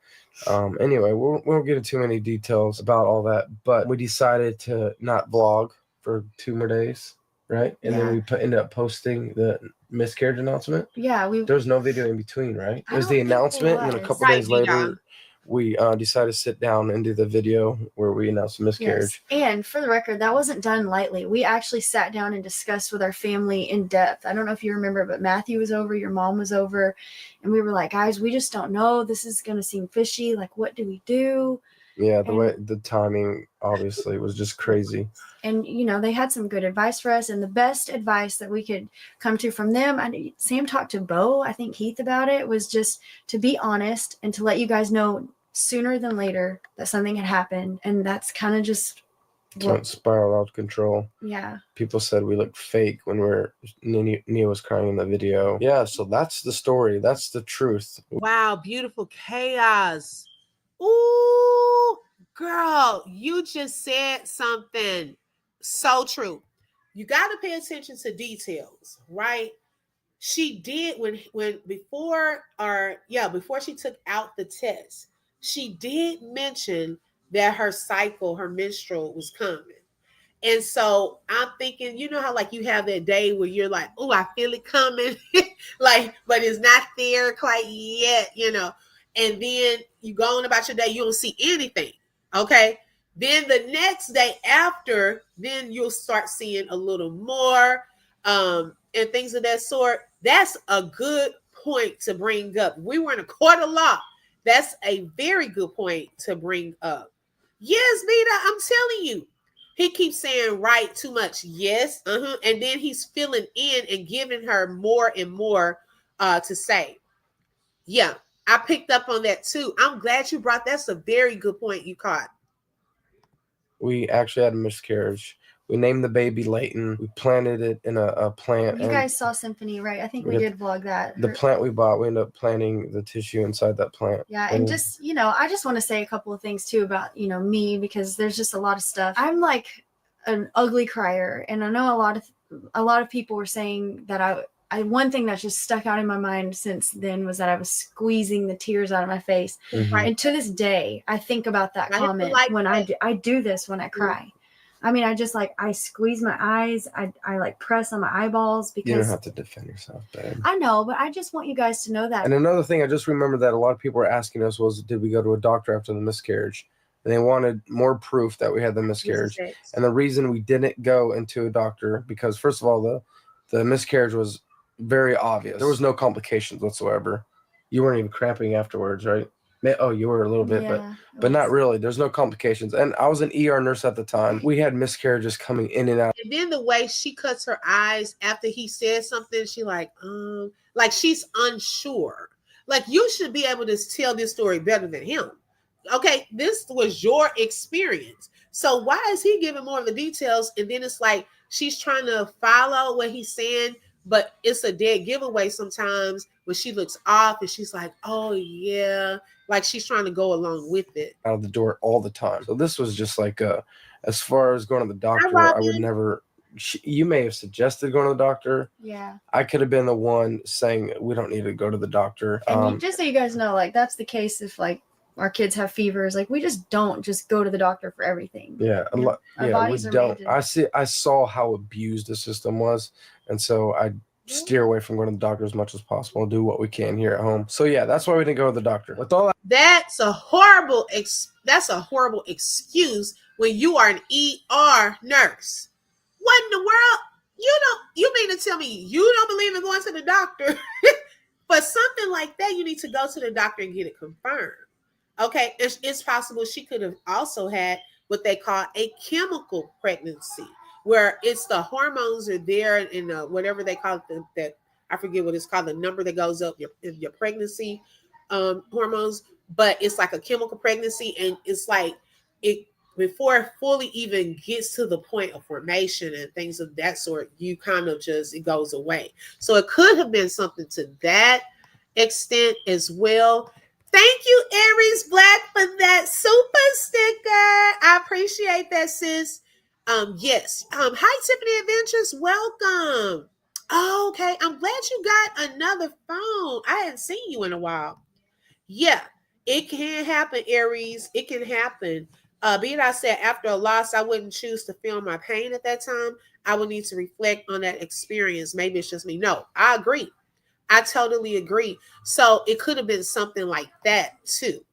anyway, we won't get into too many details about all that, but we decided to not vlog for 2 more days, right? And then we ended up posting the miscarriage announcement. Yeah, there was no video in between, right? I It was don't the think there announcement, and then a was. couple Right, days later, we decided to sit down and do the video where we announced the miscarriage. Yes. And for the record, that wasn't done lightly. We actually sat down and discussed with our family in depth. I don't know if you remember, but Matthew was over, your mom was over, and we were like, guys, we just don't know. This is going to seem fishy. Like, what do we do? Yeah, the timing obviously was just crazy. And, you know, they had some good advice for us. And the best advice that we could come to from them, Sam talked to Bo, I think Heath, about it, was just to be honest and to let you guys know sooner than later that something had happened. And that's kind of just Don't spiral out of control. Yeah. People said we looked fake when Nia was crying in the video. Yeah, so that's the story. That's the truth. Wow, beautiful chaos. Ooh, girl, you just said something so true. You got to pay attention to details, right? She did before she took out the test, she did mention that her cycle, her menstrual was coming. And so I'm thinking, you know how like you have that day where you're like, oh, I feel it coming, like, but it's not there quite yet, you know. And then you go on about your day, you don't see anything. Okay. Then the next day after, then you'll start seeing a little more and things of that sort. That's a good point to bring up. We were in a court of law. That's a very good point to bring up. Yes, Nita, I'm telling you. He keeps saying right too much. Yes. And then he's filling in and giving her more and more to say. Yeah, I picked up on that too. I'm glad you brought that's a very good point you caught. We actually had a miscarriage. We named the baby Leighton. We planted it in a plant. You guys saw Symphony, right? I think we did vlog that. The plant we bought, we ended up planting the tissue inside that plant. Yeah, and just, you know, I just want to say a couple of things too about, you know, me, because there's just a lot of stuff. I'm like an ugly crier, and I know a lot of people were saying that I one thing that just stuck out in my mind since then was that I was squeezing the tears out of my face. Mm-hmm. And to this day, I think about that comment when I do this when I cry. I mean, I squeeze my eyes. I like press on my eyeballs because you don't have to defend yourself, babe. I know, but I just want you guys to know that. And another thing I just remembered that a lot of people were asking us was, did we go to a doctor after the miscarriage? And they wanted more proof that we had the miscarriage. And the reason we didn't go into a doctor, because first of all, the miscarriage was very obvious. There was no complications whatsoever. You weren't even cramping afterwards, right? Oh, you were a little bit, but not really. There's no complications. And I was an ER nurse at the time. We had miscarriages coming in and out. And then the way she cuts her eyes after he says something, she like she's unsure. Like, you should be able to tell this story better than him. Okay, this was your experience. So why is he giving more of the details? And then it's like she's trying to follow what he's saying, but it's a dead giveaway sometimes when she looks off and she's like, oh yeah, like she's trying to go along with it. Out of the door all the time. So this was just like as far as going to the doctor, I would never. You may have suggested going to the doctor. Yeah. I could have been the one saying we don't need to go to the doctor. And just so you guys know, like, that's the case if like our kids have fevers. Like, we just don't just go to the doctor for everything. Yeah, we don't. I saw how abused the system was, and so I steer away from going to the doctor as much as possible and do what we can here at home. So yeah, that's why we didn't go to the doctor. With all that's a horrible excuse when you are an ER nurse. What in the world? You mean to tell me you don't believe in going to the doctor? But something like that, you need to go to the doctor and get it confirmed. Okay, it's possible she could have also had what they call a chemical pregnancy, where it's the hormones are there in whatever they call it, that I forget what it's called, the number that goes up your pregnancy hormones, but it's like a chemical pregnancy, and it's like it before it fully even gets to the point of formation and things of that sort, you kind of just, it goes away. So it could have been something to that extent as well. Thank you, Aries Black, for that super sticker. I appreciate that, sis. Yes. Hi, Tiffany Adventures. Welcome. Oh, okay. I'm glad you got another phone. I hadn't seen you in a while. Yeah, it can happen, Aries. It can happen. Being I said, after a loss, I wouldn't choose to feel my pain at that time. I would need to reflect on that experience. Maybe it's just me. No, I agree. I totally agree. So it could have been something like that too.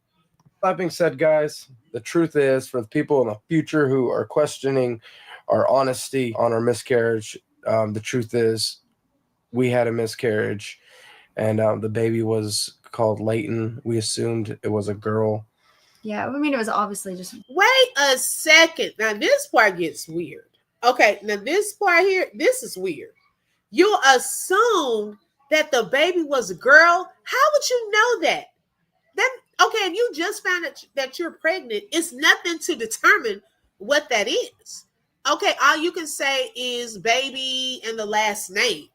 That being said, guys, the truth is, for the people in the future who are questioning our honesty on our miscarriage, the truth is we had a miscarriage, and the baby was called Leighton. We assumed it was a girl. Yeah, I mean, it was obviously just. Wait a second. Now this part gets weird. Okay, now this part here, this is weird. You assumed that the baby was a girl. How would you know that? Okay, if you just found out that you're pregnant, it's nothing to determine what that is. Okay, all you can say is baby and the last name.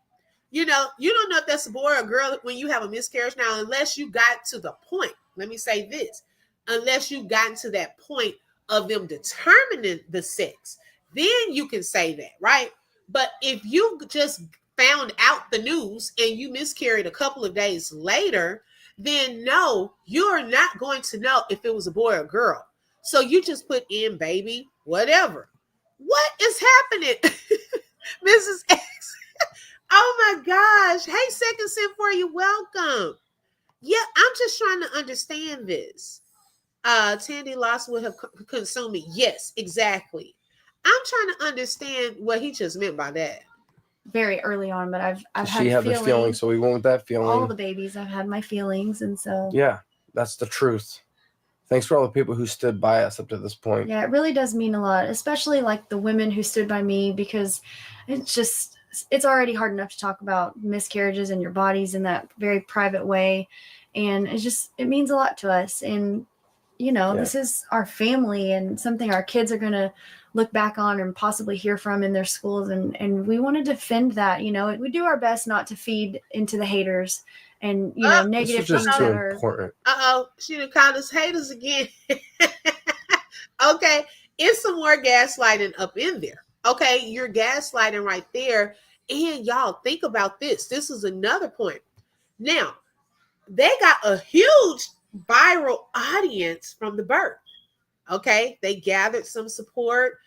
You don't know if that's a boy or a girl when you have a miscarriage now, unless you got to the point. Let me say this. Unless you've gotten to that point of them determining the sex, then you can say that, right? But if you just found out the news and you miscarried a couple of days later, then no, you're not going to know if it was a boy or girl. So you just put in baby, whatever. What is happening? Mrs. X. Oh my gosh. Hey, Second Sin for you. Welcome. Yeah, I'm just trying to understand this. Tandy Loss would have consumed me. Yes, exactly. I'm trying to understand what he just meant by that. Very early on, but I've had She had the feeling, so we went with that feeling. All the babies, I've had my feelings, and so yeah, that's the truth. Thanks for all the people who stood by us up to this point. Yeah, it really does mean a lot, especially like the women who stood by me, because it's already hard enough to talk about miscarriages and your bodies in that very private way, and it means a lot to us. And this is our family and something our kids are going to look back on and possibly hear from in their schools. And we want to defend that. We do our best not to feed into the haters and, negative things that are important. She done called us haters again. Okay. It's some more gaslighting up in there. Okay. You're gaslighting right there. And y'all think about this. This is another point. Now, they got a huge viral audience from the birth. Okay, they gathered some support.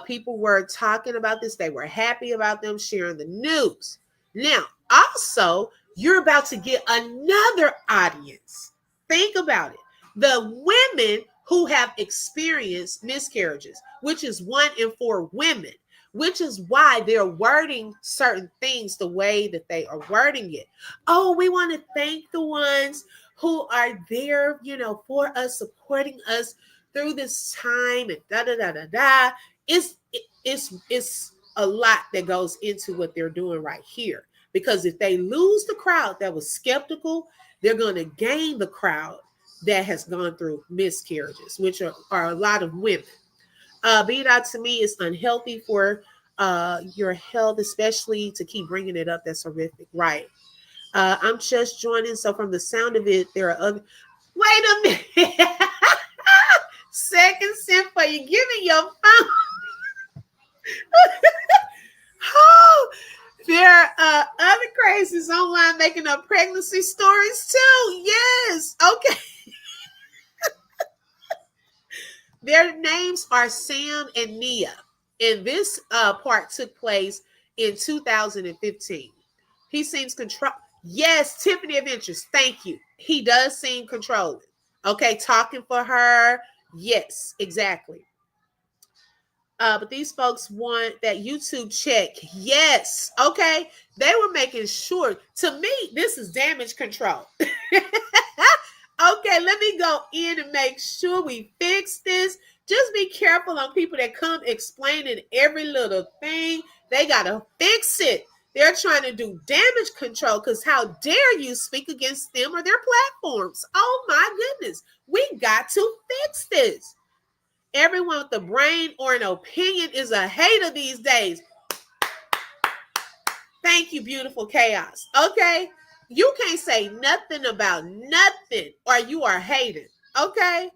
People were talking about this. They were happy about them sharing the news. Now, also, you're about to get another audience. Think about it. The women who have experienced miscarriages, which is 1 in 4 women, which is why they're wording certain things the way that they are wording it. Oh, we want to thank the ones who are there, for us, supporting us through this time, and da-da-da-da-da. It's a lot that goes into what they're doing right here. Because if they lose the crowd that was skeptical, they're going to gain the crowd that has gone through miscarriages, which are a lot of women. Being out to me is unhealthy for your health, especially to keep bringing it up. That's horrific, right? I'm just joining. So from the sound of it, there are other. Wait a minute. Second Sin for you. Give me your phone. Oh, there are other crazies online making up pregnancy stories too. Yes. Okay. Their names are Sam and Nia. And this part took place in 2015. He seems control. Yes, Tiffany Adventures. Thank you. He does seem controlling. Okay, talking for her. Yes, exactly. But these folks want that YouTube check. Yes. Okay. They were making sure. To me, this is damage control. Okay, let me go in and make sure we fix this. Just be careful on people that come explaining every little thing. They got to fix it. They're trying to do damage control because how dare you speak against them or their platforms? Oh my goodness. We got to fix this. Everyone with a brain or an opinion is a hater these days. Thank you, beautiful chaos. Okay? You can't say nothing about nothing or you are hated. Okay?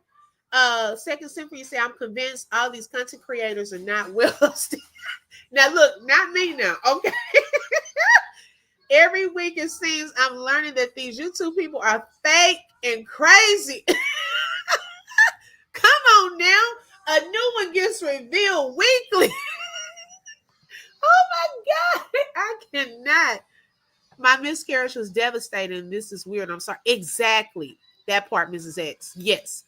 Second Symphony say, I'm convinced all these content creators are not well. Now look, not me now. Okay? Every week it seems I'm learning that these YouTube people are fake and crazy. Come on now. A new one gets revealed weekly. Oh my God. I cannot. My miscarriage was devastating. This is weird. I'm sorry. Exactly. That part, Mrs. X. Yes.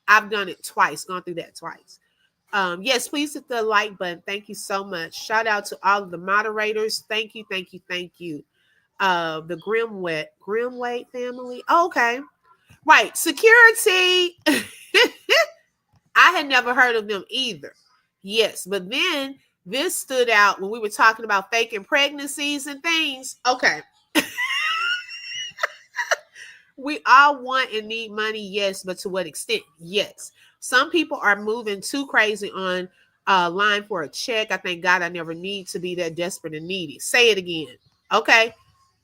I've done it twice, gone through that twice. Yes, please hit the like button. Thank you so much. Shout out to all of the moderators. Thank you, thank you, thank you. The Grimwade family. Oh, okay. Right. Security. I had never heard of them either. Yes, but then this stood out when we were talking about faking pregnancies and things. Okay. We all want and need money, yes, but to what extent? Yes. Some people are moving too crazy on line for a check. I thank God I never need to be that desperate and needy. Say it again. Okay.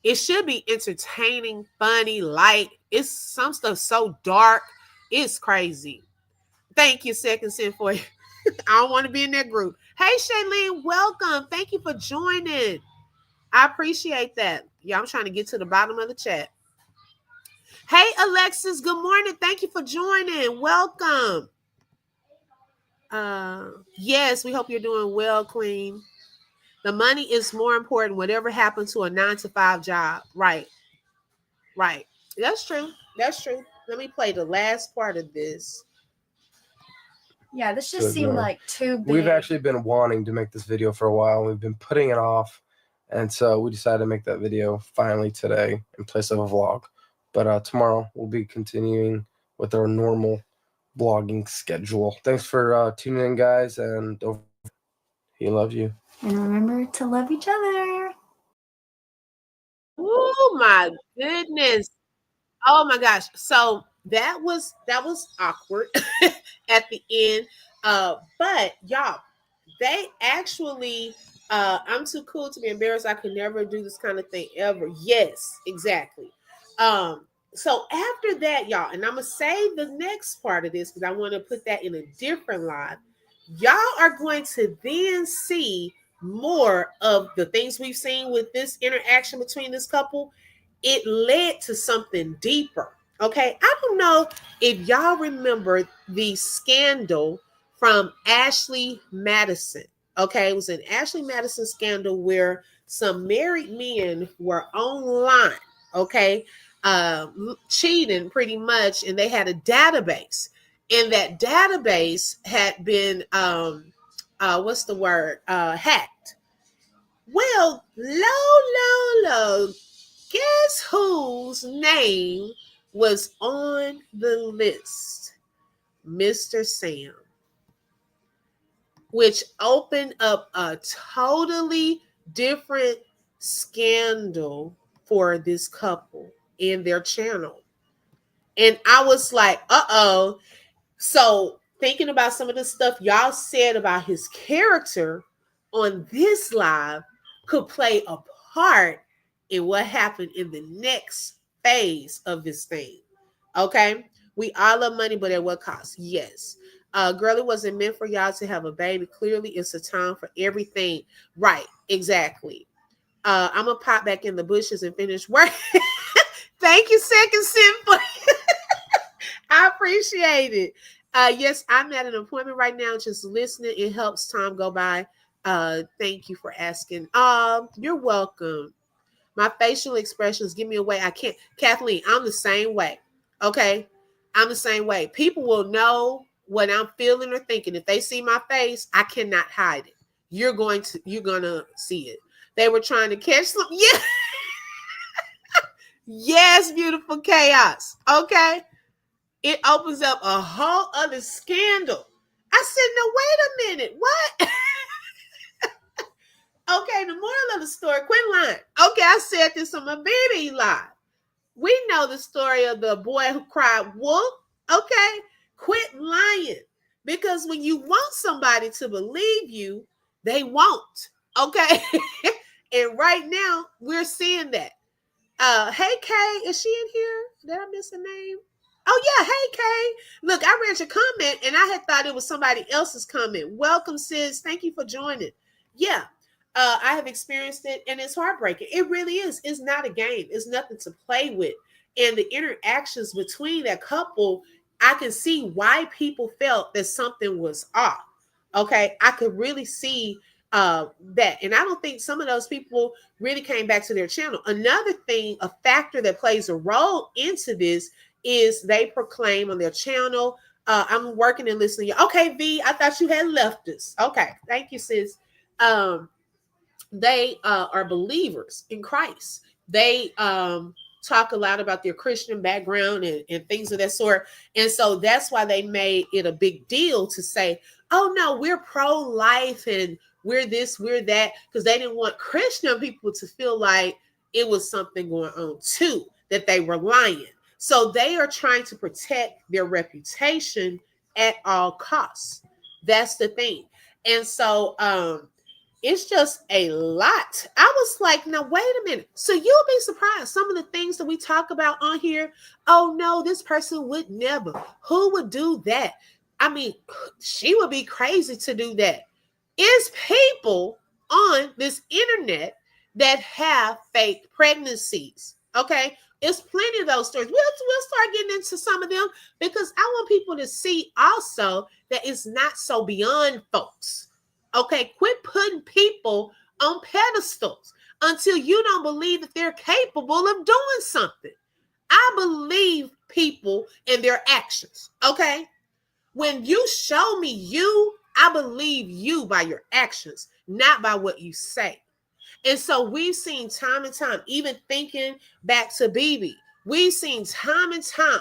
It should be entertaining, funny, light. It's some stuff so dark. It's crazy. Thank you, Second Sin, for you. I don't want to be in that group. Hey, Shailene, welcome. Thank you for joining. I appreciate that. Yeah, I'm trying to get to the bottom of the chat. Hey, Alexis, good morning. Thank you for joining. Welcome. Yes, we hope you're doing well, Queen. The money is more important, whatever happened to a 9-to-5 job. Right. Right. That's true. That's true. Let me play the last part of this. Yeah, this just seemed like too big. We've actually been wanting to make this video for a while. We've been putting it off. And so we decided to make that video finally today in place of a vlog. But tomorrow we'll be continuing with our normal vlogging schedule. Thanks for tuning in, guys. And don't forget, he loves you. And remember to love each other. Oh my goodness. Oh my gosh. So that was awkward at the end. But y'all, they actually I'm too cool to be embarrassed. I could never do this kind of thing ever. Yes, exactly. So after that, y'all, and I'm gonna say the next part of this because I want to put that in a different live. Y'all are going to then see more of the things we've seen with this interaction between this couple. It led to something deeper. Okay. I don't know if y'all remember the scandal from Ashley Madison. Okay. It was an Ashley Madison scandal where some married men were online. Okay. Cheating pretty much. And they had a database. And that database had been, hacked. Well, low. Guess whose name was on the list? Mr. Sam. Which opened up a totally different scandal for this couple in their channel. And I was like, uh-oh. So thinking about some of the stuff y'all said about his character on this live could play a part in what happened in the next phase of this thing. Okay. We all love money, but at what cost? Yes. Girl, it wasn't meant for y'all to have a baby. Clearly, it's a time for everything. Right. Exactly. I'm going to pop back in the bushes and finish work. Thank you, Second Symphony. I appreciate it. Yes, I'm at an appointment right now, just listening. It helps time go by. Thank you for asking. You're welcome. My facial expressions give me away. I can't. Kathleen, I'm the same way. Okay. I'm the same way. People will know what I'm feeling or thinking. If they see my face, I cannot hide it. You're gonna see it. They were trying to catch some. Yeah. Yes, beautiful chaos. Okay. It opens up a whole other scandal. I said, no, wait a minute. What? Okay, the moral of the story, quit lying. Okay, I said this on my baby live. We know the story of the boy who cried wolf. Okay, quit lying. Because when you want somebody to believe you, they won't. Okay. And right now, we're seeing that. Hey Kay, is she in here? Did I miss a name? Oh yeah, hey Kay. Look, I read your comment and I had thought it was somebody else's comment. Welcome, sis. Thank you for joining. Yeah, I have experienced it and it's heartbreaking. It really is. It's not a game. It's nothing to play with. And the interactions between that couple, I can see why people felt that something was off. Okay, I could really see that, and I don't think some of those people really came back to their channel. Another thing, a factor that plays a role into this is they proclaim on their channel, I'm working and listening. Okay, V, I thought you had left us. Okay, thank you, sis. They are believers in Christ. They talk a lot about their Christian background and things of that sort. And so that's why they made it a big deal to say, oh no, we're pro-life and we're this, we're that, because they didn't want Christian people to feel like it was something going on too, that they were lying. So they are trying to protect their reputation at all costs. That's the thing. And so it's just a lot. I was like, now wait a minute. So you'll be surprised. Some of the things that we talk about on here. Oh no, this person would never. Who would do that? I mean, she would be crazy to do that. It's people on this internet that have fake pregnancies. Okay. It's plenty of those stories. We'll start getting into some of them because I want people to see also that it's not so beyond folks. Okay, quit putting people on pedestals until you don't believe that they're capable of doing something. I believe people and their actions. Okay, when you show me you, I believe you by your actions, not by what you say. And so we've seen time and time, even thinking back to BB, we've seen time and time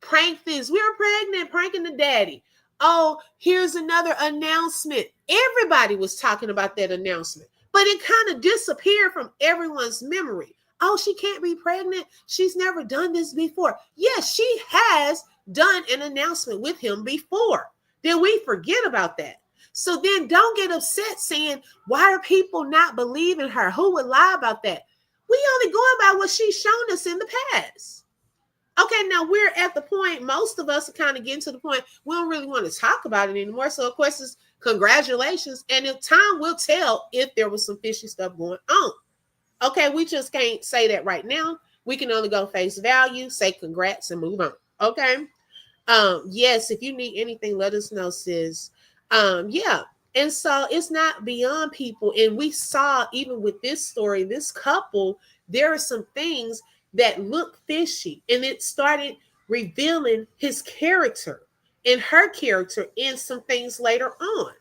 prank this. We were pregnant, pranking the daddy. Oh, here's another announcement. Everybody was talking about that announcement, but it kind of disappeared from everyone's memory. Oh, she can't be pregnant. She's never done this before. Yes, she has done an announcement with him before. Did we forget about that? So then don't get upset saying, why are people not believing her? Who would lie about that? We only go about what she's shown us in the past. Okay, now we're at the point, most of us are kind of getting to the point, we don't really want to talk about it anymore. So, of course, it's congratulations. And if time will tell if there was some fishy stuff going on. Okay, we just can't say that right now. We can only go face value, say congrats, and move on. Okay. Yes, if you need anything, let us know, sis. Yeah. And so it's not beyond people. And we saw, even with this story, this couple, there are some things that look fishy, and it started revealing his character and her character in some things later on.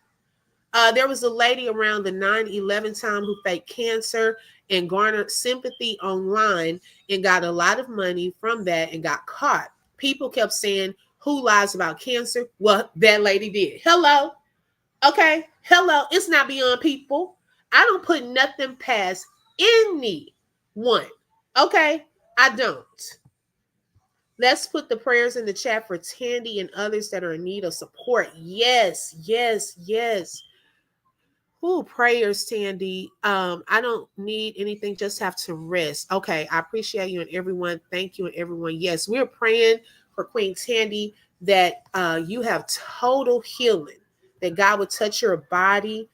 There was a lady around the 9/11 time who faked cancer and garnered sympathy online and got a lot of money from that and got caught. People kept saying, who lies about cancer? Well, that lady did. Hello. Okay. Hello. It's not beyond people. I don't put nothing past anyone. Okay. I don't. Let's put the prayers in the chat for Tandy and others that are in need of support. Yes, yes, yes. Ooh, prayers, Tandy. I don't need anything, just have to rest. Okay, I appreciate you and everyone. Thank you and everyone. Yes, we're praying for Queen Tandy that you have total healing, that God would touch your body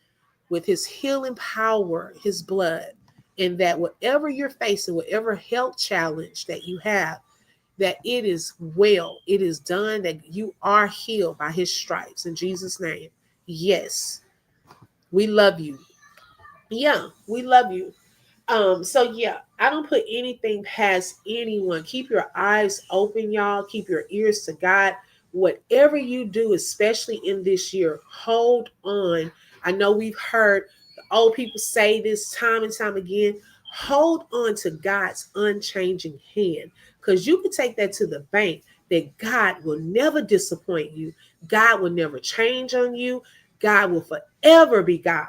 with his healing power, his blood, and that whatever you're facing, whatever health challenge that you have, that it is well, it is done, that you are healed by his stripes in Jesus' name. Yes, we love you. Yeah, we love you. So yeah, I don't put anything past anyone. Keep your eyes open, y'all. Keep your ears to God. whatever you do, especially in this year, hold on. I know we've heard the old people say this time and time again. Hold on to God's unchanging hand, because you can take that to the bank that God will never disappoint you. God will never change on you. God will forever be God.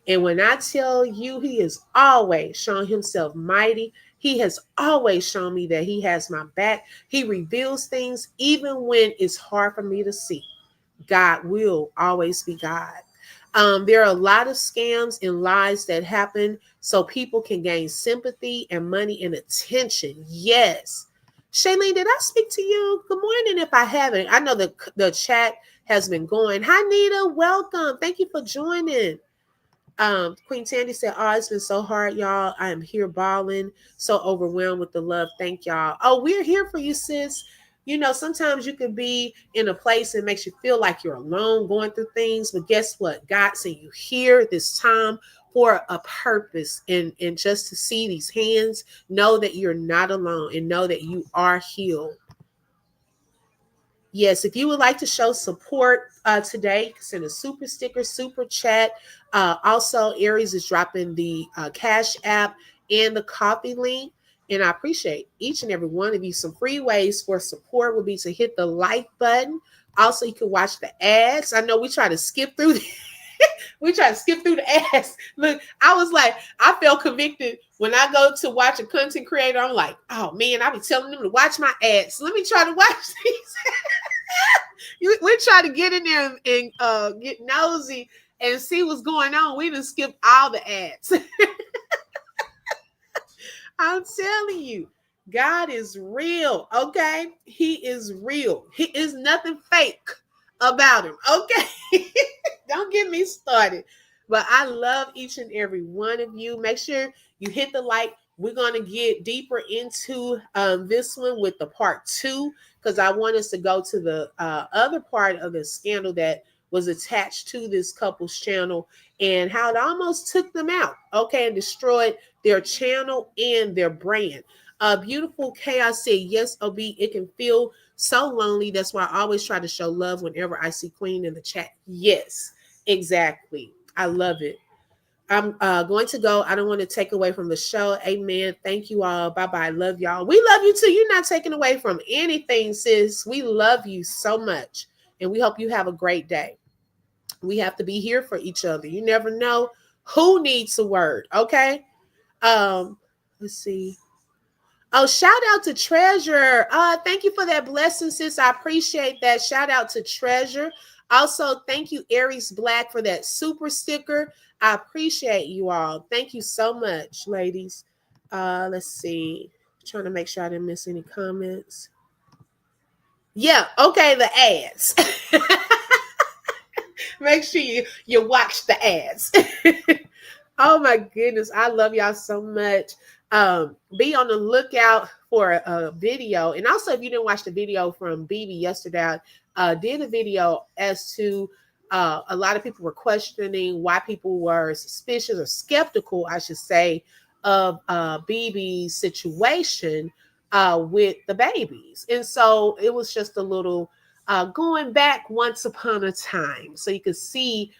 And when I tell you, he has always shown himself mighty. He has always shown me that he has my back. He reveals things even when it's hard for me to see. God will always be God. There are a lot of scams and lies that happen so people can gain sympathy and money and attention. Yes. Shailene, did I speak to you? Good morning if I haven't. I know the chat has been going. Hi, Nita. Welcome. Thank you for joining. Queen Tandy said, oh, it's been so hard, y'all. I am here balling, so overwhelmed with the love. Thank y'all. Oh, we're here for you, sis. You know, sometimes you can be in a place and makes you feel like you're alone going through things. But guess what? God sent you here this time for a purpose. And just to see these hands, know that you're not alone and know that you are healed. Yes, if you would like to show support today, you can send a super sticker, super chat. Also, Aries is dropping the Cash App and the coffee link. And I appreciate each and every one of you. Some free ways for support would be to hit the like button. Also, you can watch the ads. I know we try to skip through the ads. Look, I was like, I felt convicted when I go to watch a content creator. I'm like, oh man, I be telling them to watch my ads. Let me try to watch these. We try to get in there and get nosy and see what's going on. We just skipped all the ads. I'm telling you, God is real, okay? He is real. He is nothing fake about him, okay? Don't get me started. But I love each and every one of you. Make sure you hit the like. We're going to get deeper into this one with the part 2, because I want us to go to the other part of the scandal that was attached to this couple's channel and how it almost took them out, okay, and destroyed their channel and their brand. Beautiful Chaos said, yes, OB, it can feel so lonely. That's why I always try to show love whenever I see Queen in the chat. Yes, exactly. I love it. I'm going to go. I don't want to take away from the show. Amen. Thank you all. Bye-bye. Love y'all. We love you too. You're not taking away from anything, sis. We love you so much. And we hope you have a great day. We have to be here for each other. You never know who needs a word. Okay. Let's see. Oh, shout out to Treasure. Thank you for that blessing, sis. I appreciate that. Shout out to Treasure. Also, thank you, Aries Black, for that super sticker. I appreciate you all. Thank you so much, ladies. Let's see. Trying to make sure I didn't miss any comments. Yeah, okay, the ads. Make sure you watch the ads. Oh my goodness, I love y'all so much. Be on the lookout for a video. And also, if you didn't watch the video from BB yesterday, I did a video as to a lot of people were questioning why people were suspicious or skeptical, I should say, of BB's situation with the babies. And so it was just a little going back once upon a time, so you could see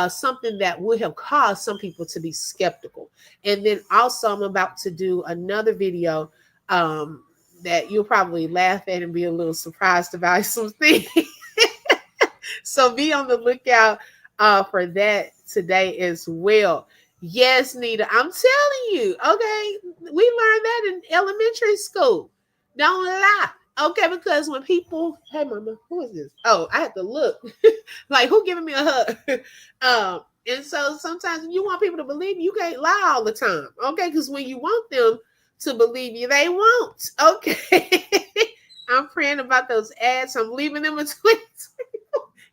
something that would have caused some people to be skeptical. And then also I'm about to do another video that you'll probably laugh at and be a little surprised about some things. So be on the lookout for that today as well. Yes, Nita, I'm telling you, okay, we learned that in elementary school. Don't lie. Okay, because when people, hey mama, who is this? Oh, I have to look. Like, who giving me a hug? And so sometimes you want people to believe you can't lie all the time. Okay, because when you want them to believe you, they won't. Okay. I'm praying about those ads. I'm leaving them in between.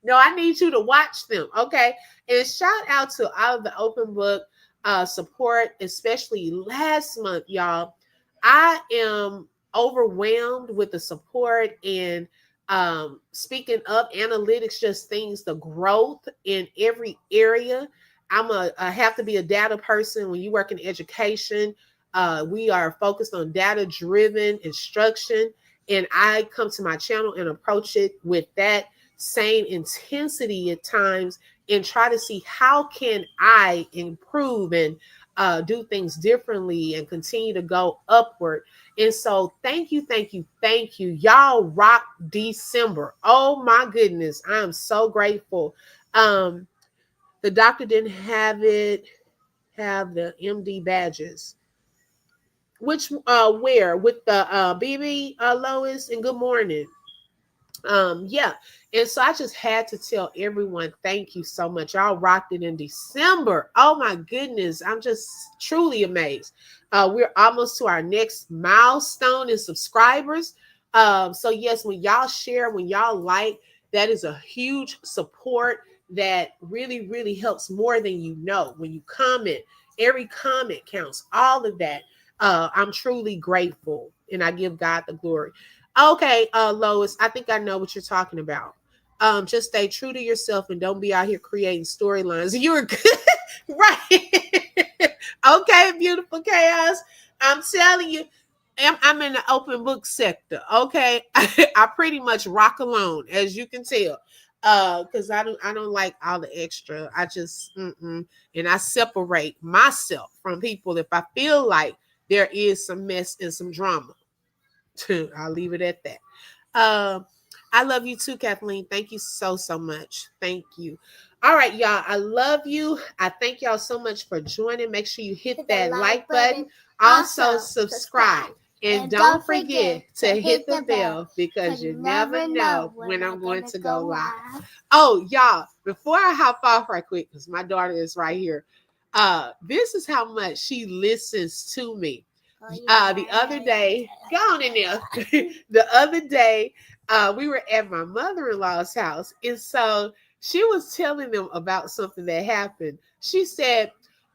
No, I need you to watch them. Okay. And shout out to all of the open book support, especially last month, y'all. I am overwhelmed with the support and speaking up analytics, just things, the growth in every area. I have to be a data person. When you work in education, we are focused on data driven instruction. And I come to my channel and approach it with that same intensity at times and try to see how can I improve and do things differently and continue to go upward. And so thank you. Y'all rock December. Oh my goodness. I am so grateful. The doctor didn't have the MD badges. Which where with the BB Lois, and good morning. Yeah, and so I just had to tell everyone thank you so much. Y'all rocked it in December. Oh my goodness, I'm just truly amazed. We're almost to our next milestone in subscribers. So yes, when y'all share, when y'all like, that is a huge support that really helps more than you know. When you comment, every comment counts, all of that. I'm truly grateful and I give God the glory. Okay, Lois, I think I know what you're talking about. Just stay true to yourself and don't be out here creating storylines. You're good. Right. Okay, beautiful chaos. I'm telling you, I'm in the open book sector. Okay. I pretty much rock alone, as you can tell. Because I don't like all the extra. I just and I separate myself from people if I feel like there is some mess and some drama. I'll leave it at that. I love you too, Kathleen. Thank you so much. Thank you. All right, y'all. I love you. I thank y'all so much for joining. Make sure you hit that like button. Also, subscribe. And don't forget to hit the bell because you never know when I'm going to go live. Oh, y'all, before I hop off right quick, because my daughter is right here. This is how much she listens to me. The other day, go on in there. The other day, we were at my mother-in-law's house, and so she was telling them about something that happened. She said,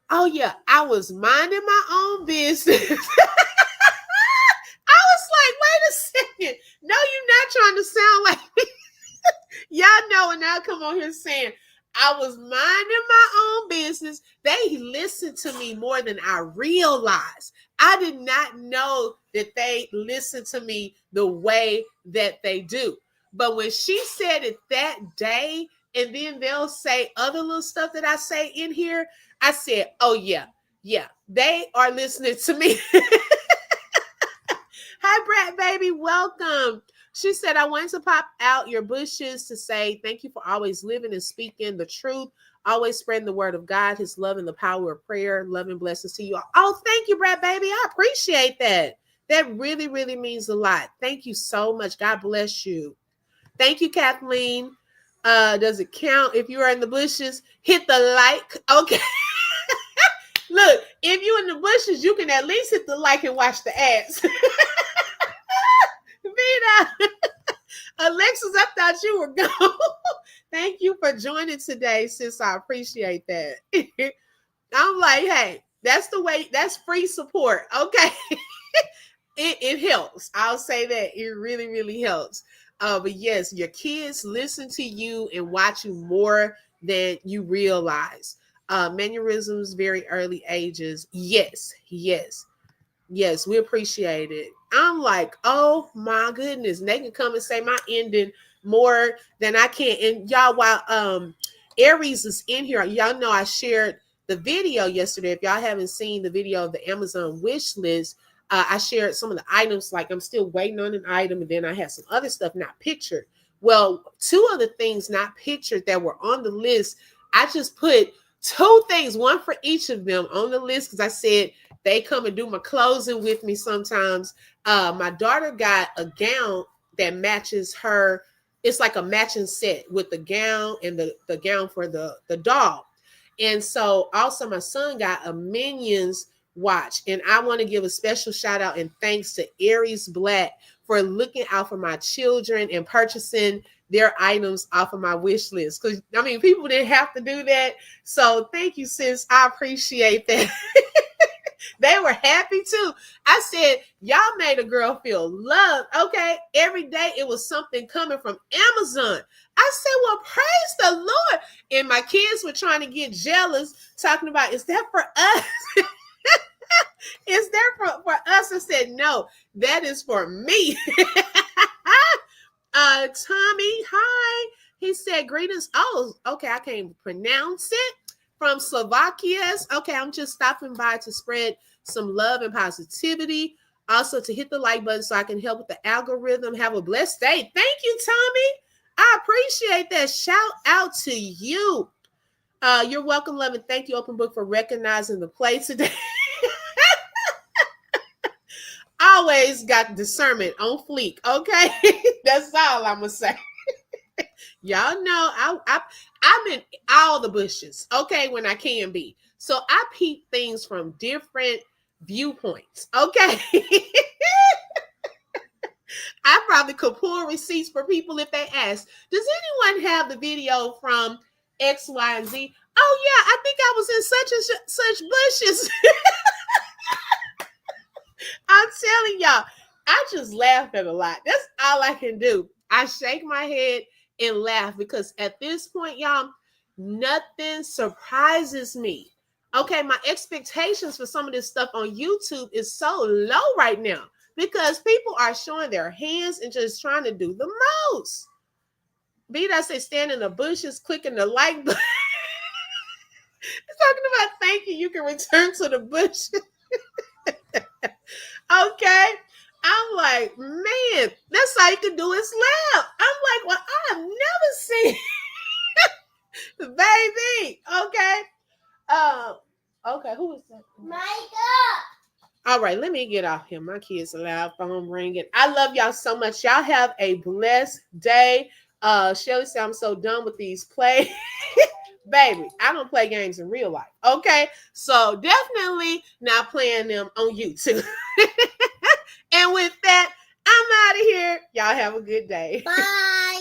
"Oh yeah, I was minding my own business." I was like, "Wait a second! No, you're not trying to sound like me." Y'all know, and I'll come on here saying, I was minding my own business. They listened to me more than I realized. I did not know that they listened to me the way that they do. But when she said it that day, and then they'll say other little stuff that I say in here, I said, oh yeah, they are listening to me. Hi, Brat Baby, welcome. She said, I wanted to pop out your bushes to say thank you for always living and speaking the truth, always spreading the word of God, his love and the power of prayer. Love and blessings to you all. Oh, thank you, Brat Baby. I appreciate that. That really means a lot. Thank you so much. God bless you. Thank you, Kathleen. Does it count if you are in the bushes? Hit the like. Okay. Look, if you're in the bushes, you can at least hit the like and watch the ads. Vita. Alexis, I thought you were gone. Thank you for joining today, sis. I appreciate that. I'm like, hey, that's the way, that's free support. Okay. It helps. I'll say that. It really helps. But yes, your kids listen to you and watch you more than you realize. Mannerisms, very early ages. Yes, we appreciate it. I'm like, oh my goodness. They can come and say my ending more than I can. And y'all, while Aries is in here, y'all know I shared the video yesterday. If y'all haven't seen the video of the Amazon wish list, I shared some of the items, like I'm still waiting on an item, and then I had some other stuff not pictured. Well, two of the things not pictured that were on the list, I just put two things, one for each of them on the list, because I said they come and do my closing with me sometimes. My daughter got a gown that matches her. It's like a matching set with the gown and the gown for the doll. And so also my son got a Minions watch. And I want to give a special shout out and thanks to Aries Black for looking out for my children and purchasing their items off of my wish list. Because, I mean, people didn't have to do that. So thank you, sis. I appreciate that. They were happy too. I said, y'all made a girl feel loved. Okay. Every day it was something coming from Amazon. I said, well, praise the Lord. And my kids were trying to get jealous, talking about, is that for us? Is that for us? I said, no, that is for me. Tommy, hi. He said greetings. Oh, okay. I can't pronounce it. From Slovakia. Okay, I'm just stopping by to spread some love and positivity. Also to hit the like button so I can help with the algorithm. Have a blessed day. Thank you, Tommy. I appreciate that. Shout out to you. You're welcome, love, and thank you, Open Book, for recognizing the play today. Always got discernment on fleek, okay? That's all I'm gonna say. Y'all know I'm in all the bushes, okay, when I can be. So I peep things from different viewpoints, okay? I probably could pull receipts for people if they ask. Does anyone have the video from X, Y, and Z? Oh yeah, I think I was in such and such bushes. I'm telling y'all, I just laugh at a lot. That's all I can do. I shake my head and laugh because at this point, y'all, nothing surprises me. Okay, my expectations for some of this stuff on YouTube is so low right now because people are showing their hands and just trying to do the most. Be that say stand in the bushes, clicking the like button. It's talking about thank you. You can return to the bushes. Okay. I'm like, man, that's all you can do is laugh. I'm like, well, I've never seen baby. Okay. Okay, who is that? Micah. All right, let me get off here. My kids are loud, phone ringing. I love y'all so much. Y'all have a blessed day. Shelly said I'm so done with these plays. Baby, I don't play games in real life. Okay. So definitely not playing them on YouTube. And with that, I'm out of here. Y'all have a good day. Bye.